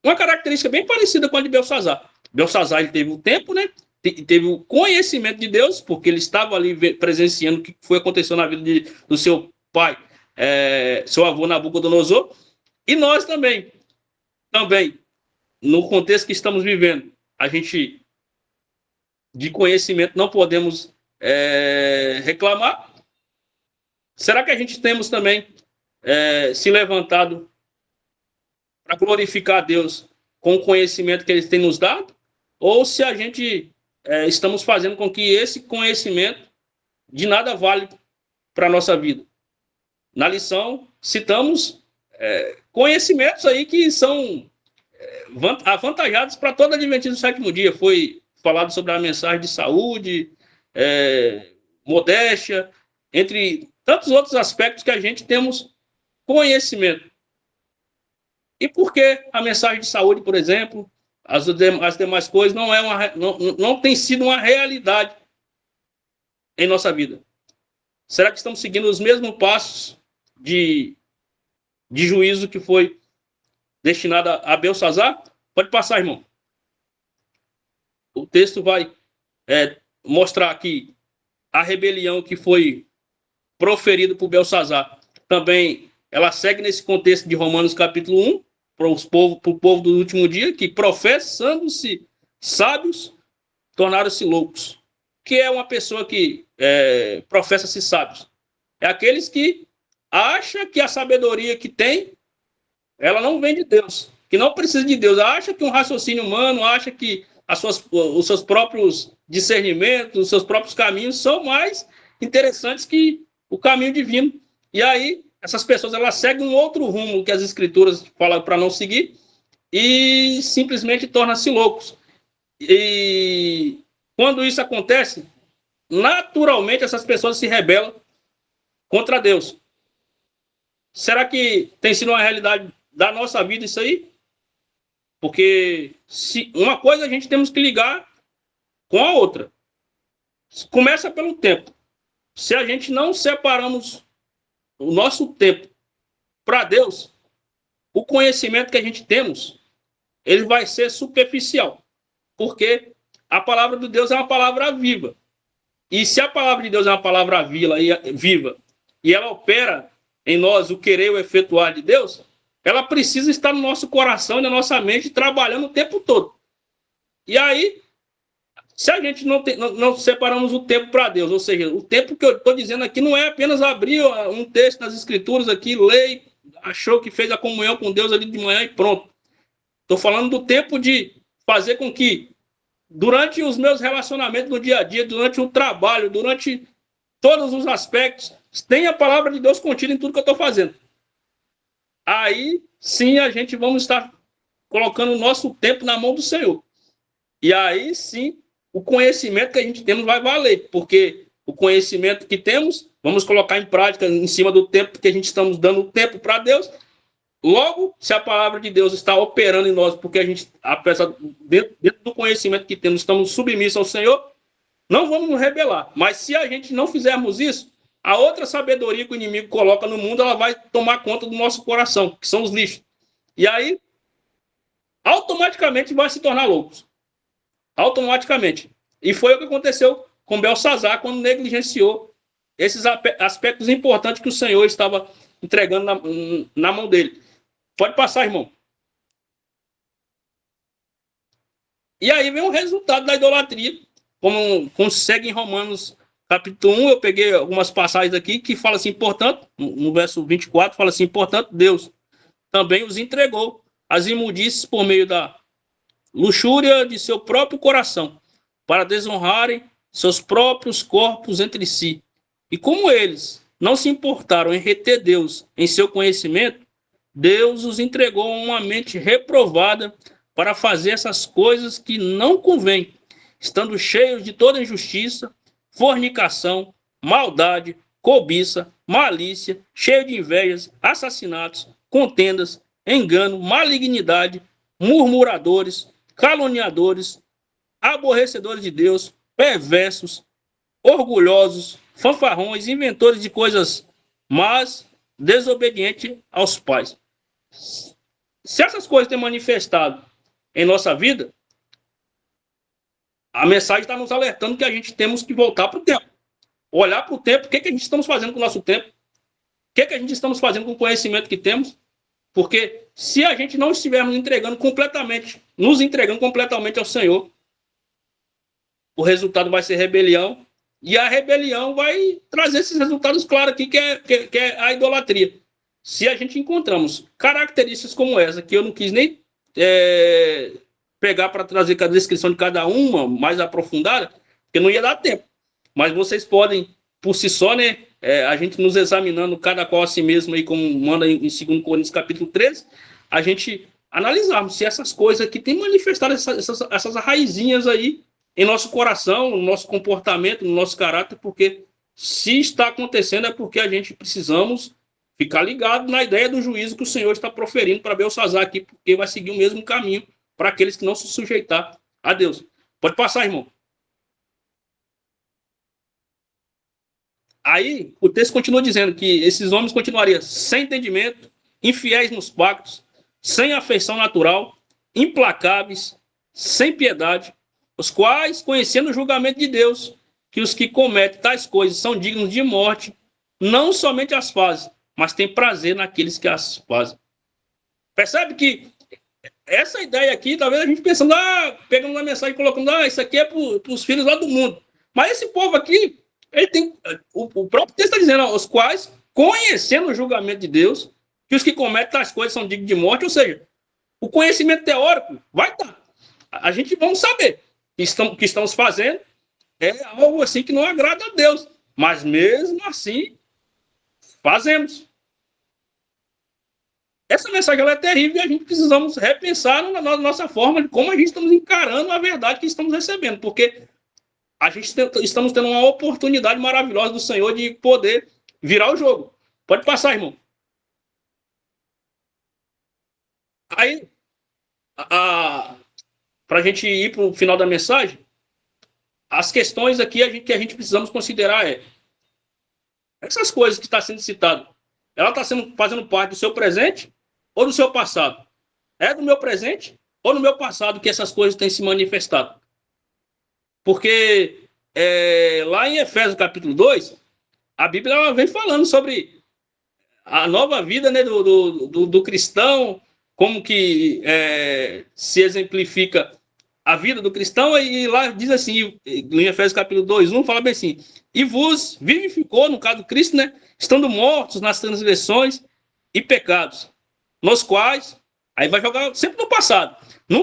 Uma característica bem parecida com a de Belsazar. Belsazar ele teve o tempo, né? Teve o conhecimento de Deus, porque ele estava ali presenciando o que foi acontecendo na vida do seu pai, seu avô Nabucodonosor, e nós também, no contexto que estamos vivendo, a gente de conhecimento não podemos reclamar. Será que a gente temos também se levantado para glorificar a Deus com o conhecimento que Ele tem nos dado? Ou se a gente estamos fazendo com que esse conhecimento de nada vale para a nossa vida? Na lição, citamos conhecimentos aí que são avantajados para todo adventista do sétimo dia. Foi falado sobre a mensagem de saúde, modéstia, entre tantos outros aspectos que a gente temos conhecimento. E por que a mensagem de saúde, por exemplo, as demais coisas não tem sido uma realidade em nossa vida? Será que estamos seguindo os mesmos passos de juízo que foi destinado a Belsazar? Pode passar, irmão. O texto vai mostrar aqui a rebelião que foi proferida por Belsazar. Também ela segue nesse contexto de Romanos capítulo 1, para o povo do último dia, que professando-se sábios, tornaram-se loucos. Que é uma pessoa que professa-se sábios? É aqueles que acham que a sabedoria que tem, ela não vem de Deus, que não precisa de Deus. Acha que um raciocínio humano, acha que os seus próprios discernimentos, os seus próprios caminhos são mais interessantes que o caminho divino. E aí, essas pessoas, elas seguem um outro rumo que as escrituras falam para não seguir e simplesmente tornam-se loucos. E quando isso acontece, naturalmente essas pessoas se rebelam contra Deus. Será que tem sido uma realidade da nossa vida isso aí? Porque se uma coisa a gente temos que ligar com a outra. Começa pelo tempo. Se a gente não separamos o nosso tempo para Deus, o conhecimento que a gente temos, ele vai ser superficial. Porque a palavra de Deus é uma palavra viva. E se a palavra de Deus é uma palavra viva e ela opera em nós o querer e o efetuar de Deus, ela precisa estar no nosso coração e na nossa mente trabalhando o tempo todo. E aí, se a gente não separamos o tempo para Deus, ou seja, o tempo que eu estou dizendo aqui não é apenas abrir um texto nas escrituras aqui, ler, achou que fez a comunhão com Deus ali de manhã e pronto. Estou falando do tempo de fazer com que, durante os meus relacionamentos no dia a dia, durante o trabalho, durante todos os aspectos, tenha a palavra de Deus contida em tudo que eu estou fazendo. Aí, sim, a gente vamos estar colocando o nosso tempo na mão do Senhor. E aí, sim, o conhecimento que a gente temos vai valer, porque o conhecimento que temos, vamos colocar em prática em cima do tempo que a gente estamos dando tempo para Deus. Logo, se a palavra de Deus está operando em nós, porque a gente, dentro do conhecimento que temos, estamos submissos ao Senhor, não vamos nos rebelar. Mas se a gente não fizermos isso, a outra sabedoria que o inimigo coloca no mundo, ela vai tomar conta do nosso coração, que são os lixos. E aí, automaticamente vai se tornar loucos. Automaticamente. E foi o que aconteceu com Belsazar quando negligenciou esses aspectos importantes que o Senhor estava entregando na mão dele. Pode passar, irmão. E aí vem o resultado da idolatria, como segue em Romanos capítulo 1, eu peguei algumas passagens aqui que fala assim, portanto, no verso 24, fala assim, portanto, Deus também os entregou às imundícies por meio da luxúria de seu próprio coração, para desonrarem seus próprios corpos entre si. E como eles não se importaram em reter Deus em seu conhecimento, Deus os entregou a uma mente reprovada para fazer essas coisas que não convém, estando cheios de toda injustiça, fornicação, maldade, cobiça, malícia, cheio de invejas, assassinatos, contendas, engano, malignidade, murmuradores, caluniadores, aborrecedores de Deus, perversos, orgulhosos, fanfarrões, inventores de coisas más, desobedientes aos pais. Se essas coisas têm manifestado em nossa vida, a mensagem está nos alertando que a gente temos que voltar para o tempo. Olhar para o tempo, o que a gente estamos fazendo com o nosso tempo? O que a gente estamos fazendo com o conhecimento que temos? Porque se a gente não estivermos nos entregando completamente ao Senhor, o resultado vai ser rebelião, e a rebelião vai trazer esses resultados claros aqui, que é a idolatria. Se a gente encontramos características como essa, que eu não quis nem pegar para trazer a descrição de cada uma mais aprofundada, porque não ia dar tempo. Mas vocês podem, por si só, né, a gente nos examinando cada qual a si mesmo, aí, como manda em 2 Coríntios capítulo 13, a gente analisarmos se essas coisas aqui têm manifestado essas raizinhas aí em nosso coração, no nosso comportamento, no nosso caráter, porque se está acontecendo é porque a gente precisamos ficar ligado na ideia do juízo que o Senhor está proferindo para Belsazar aqui, porque vai seguir o mesmo caminho para aqueles que não se sujeitar a Deus. Pode passar, irmão. Aí, o texto continua dizendo que esses homens continuariam sem entendimento, infiéis nos pactos, sem afeição natural, implacáveis, sem piedade, os quais, conhecendo o julgamento de Deus, que os que cometem tais coisas são dignos de morte, não somente as fazem, mas têm prazer naqueles que as fazem. Percebe que essa ideia aqui, talvez a gente pensando, pegando uma mensagem e colocando, isso aqui é para os filhos lá do mundo. Mas esse povo aqui, ele tem, o próprio texto está dizendo, os quais, conhecendo o julgamento de Deus, que os que cometem tais coisas são dignos de morte, ou seja, o conhecimento teórico vai estar. A gente vamos saber que estamos fazendo é algo assim que não agrada a Deus. Mas mesmo assim, Fazemos. Essa mensagem ela é terrível e a gente precisamos repensar na nossa forma de como a gente estamos encarando a verdade que estamos recebendo, porque a gente estamos tendo uma oportunidade maravilhosa do Senhor de poder virar o jogo. Pode passar, irmão. Aí, para a gente ir para o final da mensagem, as questões aqui que a gente precisamos considerar essas coisas que está sendo citado, ela está fazendo parte do seu presente ou do seu passado? É do meu presente ou no meu passado que essas coisas têm se manifestado? Porque lá em Efésios capítulo 2, a Bíblia ela vem falando sobre a nova vida, né, do cristão, como que se exemplifica a vida do cristão, e lá diz assim, em Efésios capítulo 2, 1, fala bem assim, e vos vivificou, no caso do Cristo, né, estando mortos nas transgressões e pecados, nos quais, aí vai jogar sempre no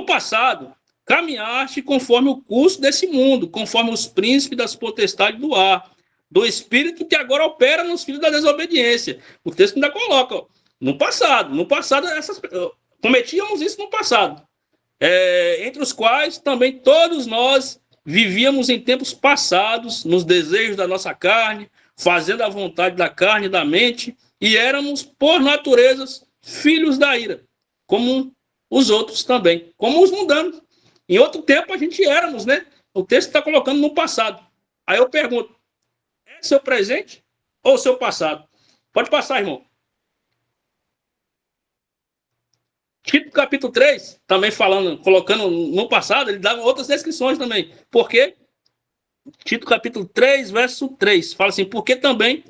passado, caminhaste conforme o curso desse mundo, conforme os príncipes das potestades do ar, do espírito que agora opera nos filhos da desobediência. O texto ainda coloca, ó, no passado, cometíamos isso no passado, entre os quais também todos nós vivíamos em tempos passados, nos desejos da nossa carne, fazendo a vontade da carne e da mente, e éramos, por natureza, filhos da ira, como os outros também, como os mundanos. Em outro tempo a gente éramos, né? O texto está colocando no passado. Aí eu pergunto, é seu presente ou seu passado? Pode passar, irmão. Tito capítulo 3, também colocando no passado, ele dava outras descrições também. Por quê? Tito capítulo 3, verso 3, fala assim, porque também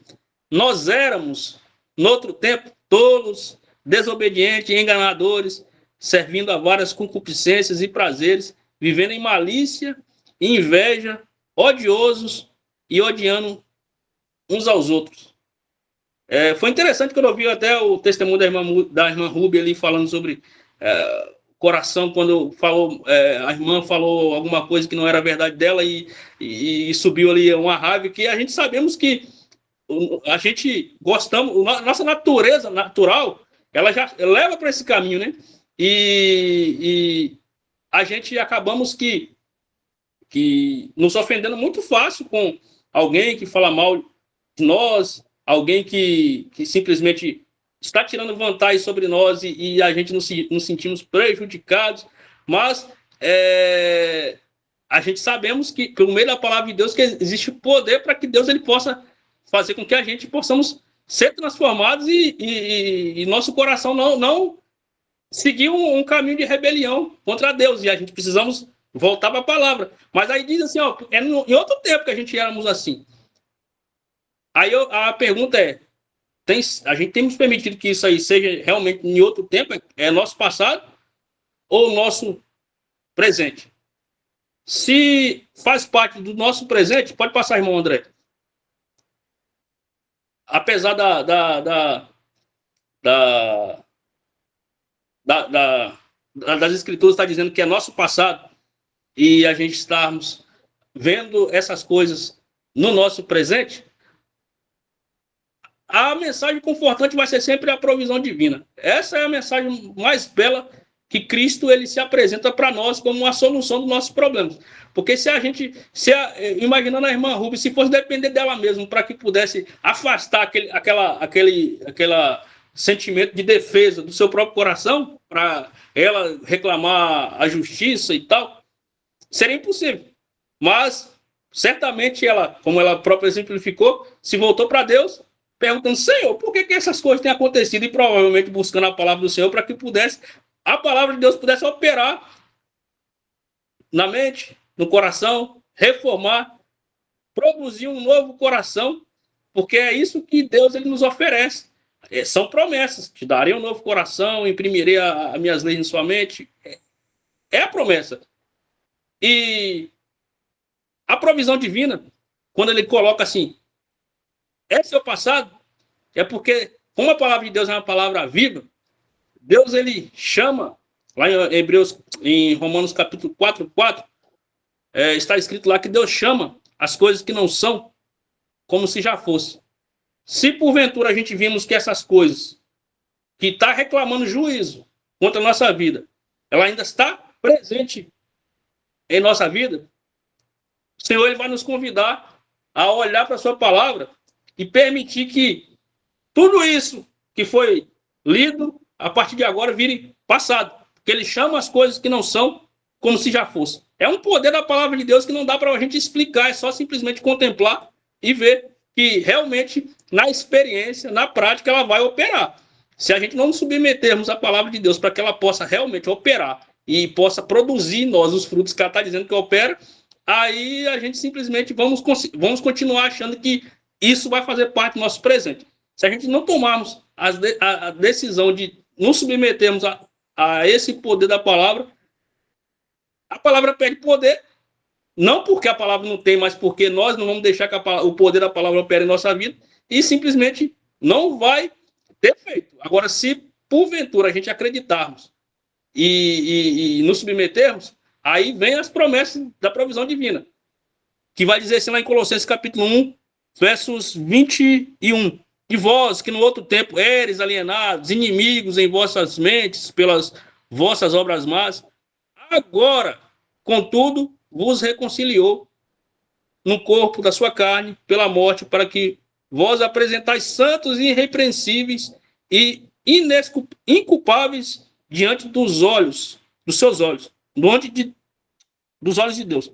nós éramos, no outro tempo, tolos, desobedientes, enganadores, servindo a várias concupiscências e prazeres, vivendo em malícia e inveja, odiosos e odiando uns aos outros. Foi interessante quando eu vi até o testemunho da irmã Ruby ali falando sobre coração, quando a irmã falou alguma coisa que não era verdade dela e subiu ali uma raiva, que a gente sabemos que a gente gostamos, nossa natureza natural, ela já leva para esse caminho, né? E a gente acabamos que nos ofendendo muito fácil com alguém que fala mal de nós, alguém que simplesmente está tirando vantagem sobre nós e a gente nos sentimos prejudicados, mas a gente sabemos que, pelo meio da palavra de Deus, que existe poder para que Deus ele possa fazer com que a gente possamos ser transformados e nosso coração não seguir um caminho de rebelião contra Deus, e a gente precisamos voltar para a palavra. Mas aí diz assim, ó, em outro tempo que a gente éramos assim. Aí a pergunta a gente temos permitido que isso aí seja realmente em outro tempo, nosso passado ou nosso presente? Se faz parte do nosso presente, pode passar, irmão André. Apesar das escrituras estar dizendo que é nosso passado e a gente estarmos vendo essas coisas no nosso presente, a mensagem confortante vai ser sempre a provisão divina. Essa é a mensagem mais bela que Cristo ele se apresenta para nós como uma solução dos nossos problemas. Porque imaginando a irmã Ruby, se fosse depender dela mesma para que pudesse afastar aquele sentimento de defesa do seu próprio coração, para ela reclamar a justiça e tal, seria impossível. Mas, certamente, ela, como ela própria exemplificou, se voltou para Deus, perguntando, Senhor, por que essas coisas têm acontecido? E provavelmente buscando a palavra do Senhor para que a palavra de Deus pudesse operar na mente, no coração, reformar, produzir um novo coração, porque é isso que Deus ele nos oferece. São promessas. Te darei um novo coração, imprimirei as minhas leis em sua mente. É a promessa. E a provisão divina, quando ele coloca assim, é seu passado, é porque, como a palavra de Deus é uma palavra viva, Deus ele chama, lá em Romanos capítulo 4, está escrito lá que Deus chama as coisas que não são como se já fosse. Se porventura a gente vimos que essas coisas que está reclamando juízo contra a nossa vida, ela ainda está presente em nossa vida, o Senhor ele vai nos convidar a olhar para a sua palavra e permitir que tudo isso que foi lido, a partir de agora, vire passado. Porque ele chama as coisas que não são como se já fosse. É um poder da palavra de Deus que não dá para a gente explicar, é só simplesmente contemplar e ver que realmente, na experiência, na prática, ela vai operar. Se a gente não submetermos a palavra de Deus para que ela possa realmente operar e possa produzir em nós os frutos que ela está dizendo que opera, aí a gente simplesmente vamos continuar achando que isso vai fazer parte do nosso presente. Se a gente não tomarmos a decisão de nos submetermos a esse poder da palavra, a palavra perde poder, não porque a palavra não tem, mas porque nós não vamos deixar que o poder da palavra opere em nossa vida, e simplesmente não vai ter feito. Agora, se porventura a gente acreditarmos e nos submetermos, aí vem as promessas da provisão divina, que vai dizer assim lá em Colossenses capítulo 1, versos 21. E vós, que no outro tempo eres alienados, inimigos em vossas mentes, pelas vossas obras más, agora, contudo, vos reconciliou no corpo da sua carne, pela morte, para que vós apresentais santos e irrepreensíveis e inculpáveis diante dos seus olhos, dos olhos de Deus.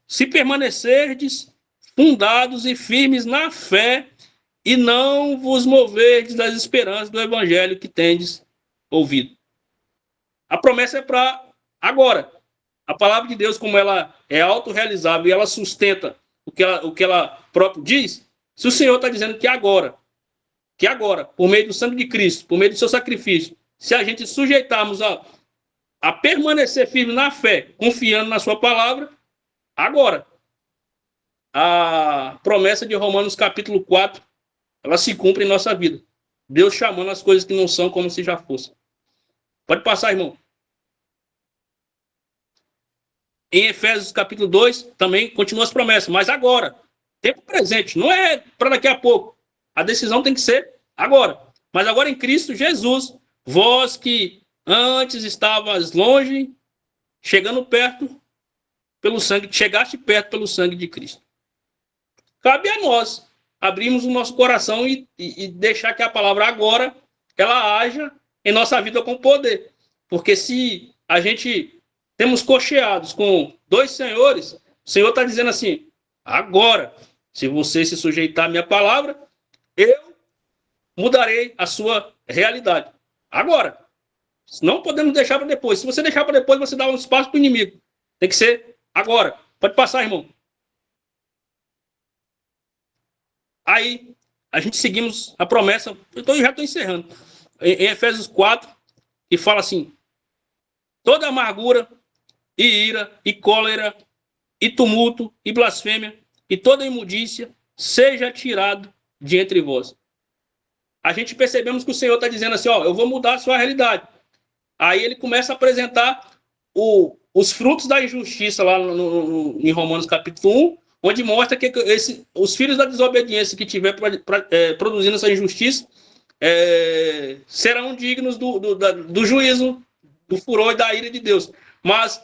Se permanecerdes fundados e firmes na fé, e não vos moverdes das esperanças do evangelho que tendes ouvido. A promessa é para agora. A palavra de Deus, como ela é autorrealizável e ela sustenta o que ela própria diz, se o Senhor está dizendo que agora, por meio do sangue de Cristo, por meio do seu sacrifício, se a gente sujeitarmos a permanecer firme na fé, confiando na sua palavra, agora, a promessa de Romanos capítulo 4, ela se cumpre em nossa vida. Deus chamando as coisas que não são como se já fossem. Pode passar, irmão. Em Efésios capítulo 2, também continua as promessas, mas agora, tempo presente, não é para daqui a pouco. A decisão tem que ser agora. Mas agora em Cristo Jesus, vós que antes estavas longe, chegando perto pelo sangue, chegaste perto pelo sangue de Cristo. Cabe a nós abrirmos o nosso coração e deixar que a palavra agora, ela haja em nossa vida com poder. Porque se a gente temos cocheados com dois senhores, o Senhor está dizendo assim, agora, se você se sujeitar à minha palavra, eu mudarei a sua realidade. Agora. Não podemos deixar para depois. Se você deixar para depois, você dá um espaço para o inimigo. Tem que ser agora. Pode passar, irmão. Aí, a gente seguimos a promessa. Então, eu já estou encerrando. Em Efésios 4, que fala assim, toda amargura, e ira, e cólera, e tumulto, e blasfêmia, e toda imundícia, seja tirado de entre vós. A gente percebemos que o Senhor está dizendo assim, ó, eu vou mudar a sua realidade. Aí ele começa a apresentar os frutos da injustiça lá em Romanos capítulo 1, onde mostra que os filhos da desobediência que tiver produzindo essa injustiça serão dignos do juízo, do furor e da ira de Deus. Mas,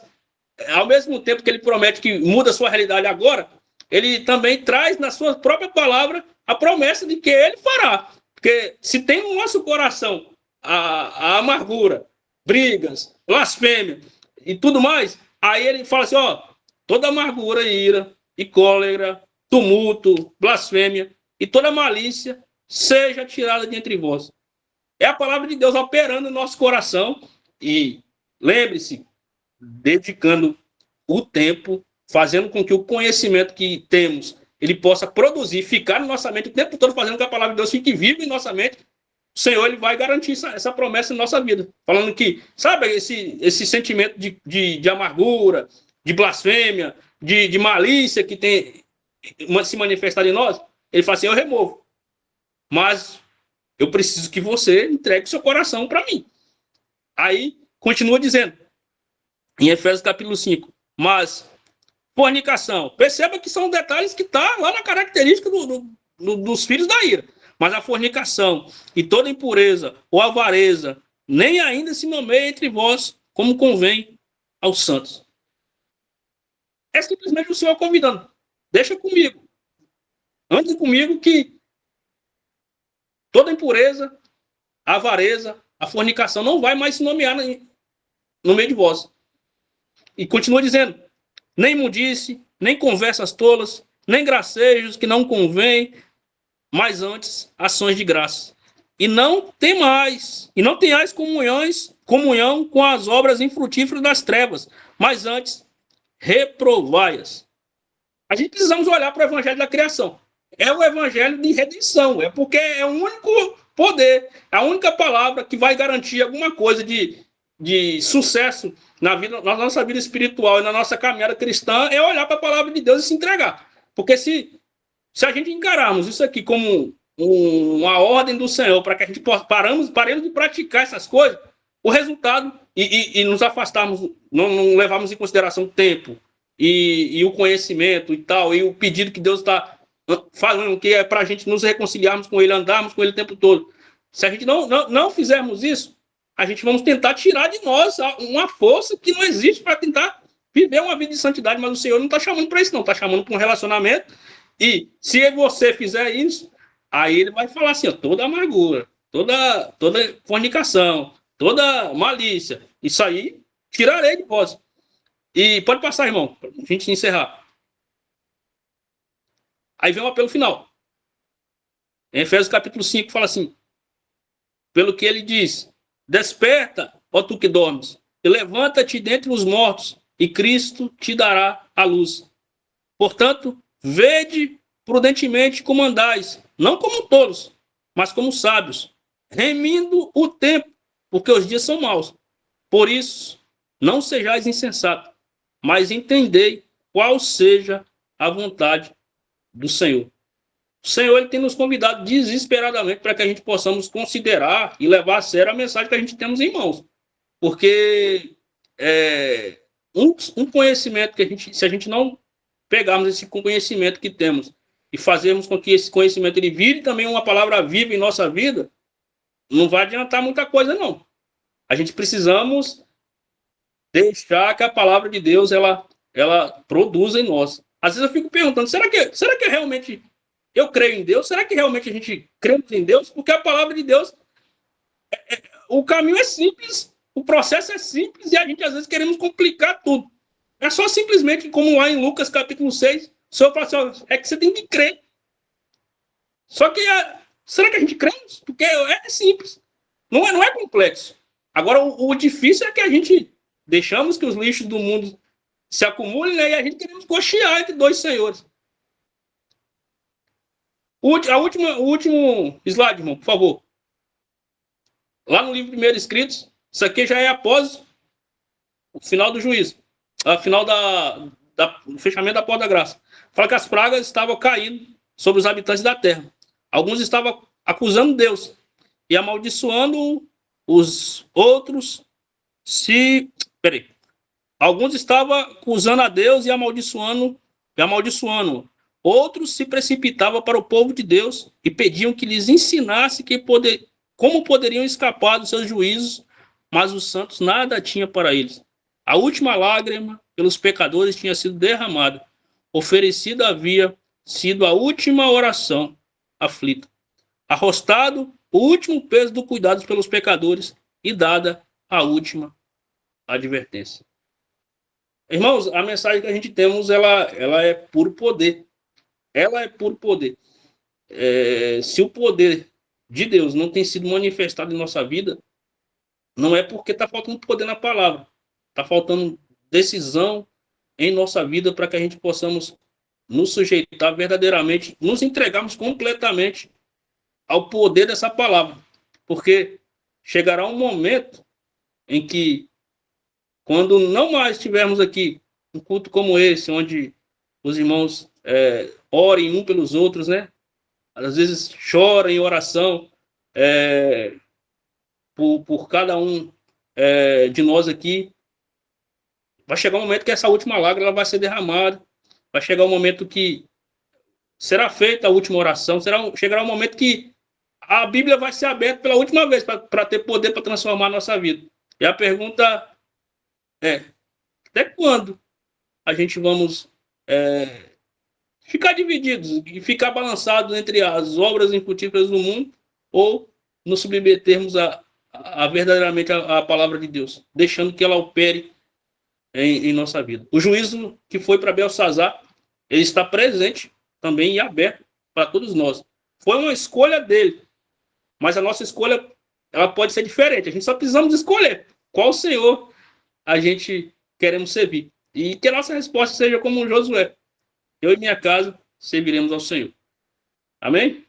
ao mesmo tempo que ele promete que muda a sua realidade agora, ele também traz na sua própria palavra a promessa de que ele fará. Porque se tem no nosso coração a amargura, brigas, blasfêmia e tudo mais, aí ele fala assim, ó, toda amargura, ira e cólera, tumulto, blasfêmia e toda malícia seja tirada de entre vós. É a palavra de Deus operando no nosso coração e lembre-se, dedicando o tempo, fazendo com que o conhecimento que temos, ele possa produzir, ficar na nossa mente o tempo todo, fazendo com que a palavra de Deus fique viva em nossa mente. O Senhor ele vai garantir essa promessa em nossa vida. Falando que, sabe, esse sentimento de amargura, de blasfêmia, de malícia que tem se manifestado em nós, ele fala assim, eu removo. Mas eu preciso que você entregue seu coração para mim. Aí, continua dizendo, em Efésios capítulo 5, mas fornicação. Perceba que são detalhes que estão lá na característica dos filhos da ira. Mas a fornicação e toda impureza ou avareza nem ainda se nomeia entre vós como convém aos santos. É simplesmente o Senhor convidando. Deixa comigo. Ande comigo que toda impureza, a avareza, a fornicação não vai mais se nomear no meio de vós. E continua dizendo, nem imundice, nem conversas tolas, nem gracejos que não convém, mas antes ações de graça. E não tenhais comunhão com as obras infrutíferas das trevas, mas antes reprovai-as. A gente precisamos olhar para o evangelho da criação. É o evangelho de redenção, é porque é o único poder, a única palavra que vai garantir alguma coisa de sucesso na nossa vida espiritual e na nossa caminhada cristã, é olhar para a palavra de Deus e se entregar. Porque se a gente encararmos isso aqui como uma ordem do Senhor para que a gente paremos de praticar essas coisas, o resultado, e nos afastarmos, não levarmos em consideração o tempo e o conhecimento e tal, e o pedido que Deus está falando, que é para a gente nos reconciliarmos com Ele, andarmos com Ele o tempo todo. Se a gente não fizermos isso, a gente vamos tentar tirar de nós uma força que não existe para tentar viver uma vida de santidade, mas o Senhor não está chamando para isso, não. Está chamando para um relacionamento. E se você fizer isso, aí Ele vai falar assim, ó, toda amargura, toda fornicação, toda malícia, isso aí tirarei de vós. E pode passar, irmão, para a gente encerrar. Aí vem o apelo final. Em Efésios capítulo 5 fala assim, pelo que ele diz, desperta, ó tu que dormes, e levanta-te dentre os mortos, e Cristo te dará a luz. Portanto, vede prudentemente como andais, não como tolos, mas como sábios, remindo o tempo, porque os dias são maus. Por isso, não sejais insensatos, mas entendei qual seja a vontade do Senhor. O Senhor ele tem nos convidado desesperadamente para que a gente possamos considerar e levar a sério a mensagem que a gente temos em mãos. Porque um conhecimento que se a gente não pegarmos esse conhecimento que temos e fazermos com que esse conhecimento ele vire também uma palavra viva em nossa vida, não vai adiantar muita coisa, não. A gente precisamos deixar que a palavra de Deus ela produza em nós. Às vezes eu fico perguntando, será que realmente eu creio em Deus? Será que realmente a gente crê em Deus? Porque a palavra de Deus, o caminho é simples, o processo é simples e a gente às vezes queremos complicar tudo. É só simplesmente como lá em Lucas capítulo 6, o Senhor fala assim, é que você tem que crer. Só que, será que a gente crê? Porque é simples, não é complexo. Agora, o difícil é que a gente deixamos que os lixos do mundo se acumulem, né, e a gente queremos cochear entre dois senhores. O último slide, irmão, por favor. Lá no livro Primeiro Escritos, isso aqui já é após o final do juízo, o final do fechamento da porta da graça. Fala que as pragas estavam caindo sobre os habitantes da terra. Alguns estavam acusando Deus e amaldiçoando os outros. Alguns estavam acusando a Deus e amaldiçoando. Outros se precipitavam para o povo de Deus e pediam que lhes ensinasse como poderiam escapar dos seus juízos, mas os santos nada tinham para eles. A última lágrima pelos pecadores tinha sido derramada. Oferecida havia sido a última oração aflita. Arrostado o último peso do cuidado pelos pecadores e dada a última advertência. Irmãos, a mensagem que a gente temos, ela é puro poder. Ela é puro poder. Se o poder de Deus não tem sido manifestado em nossa vida, não é porque está faltando poder na palavra. Está faltando decisão em nossa vida para que a gente possamos nos sujeitar verdadeiramente, nos entregarmos completamente ao poder dessa palavra. Porque chegará um momento em que, quando não mais tivermos aqui um culto como esse, onde os irmãos orem um pelos outros, né? Às vezes choram em oração por cada um de nós aqui. Vai chegar um momento que essa última lágrima ela vai ser derramada. Vai chegar um momento que será feita a última oração. Chegará um momento que a Bíblia vai ser aberta pela última vez para ter poder para transformar a nossa vida. E a pergunta é, até quando a gente vamos ficar divididos e ficar balançados entre as obras infrutíferas do mundo ou nos submetermos a verdadeiramente a palavra de Deus, deixando que ela opere em nossa vida. O juízo que foi para Belsazar, ele está presente também e aberto para todos nós. Foi uma escolha dele, mas a nossa escolha ela pode ser diferente. A gente só precisamos escolher qual Senhor a gente queremos servir. E que a nossa resposta seja como Josué. Eu e minha casa serviremos ao Senhor. Amém?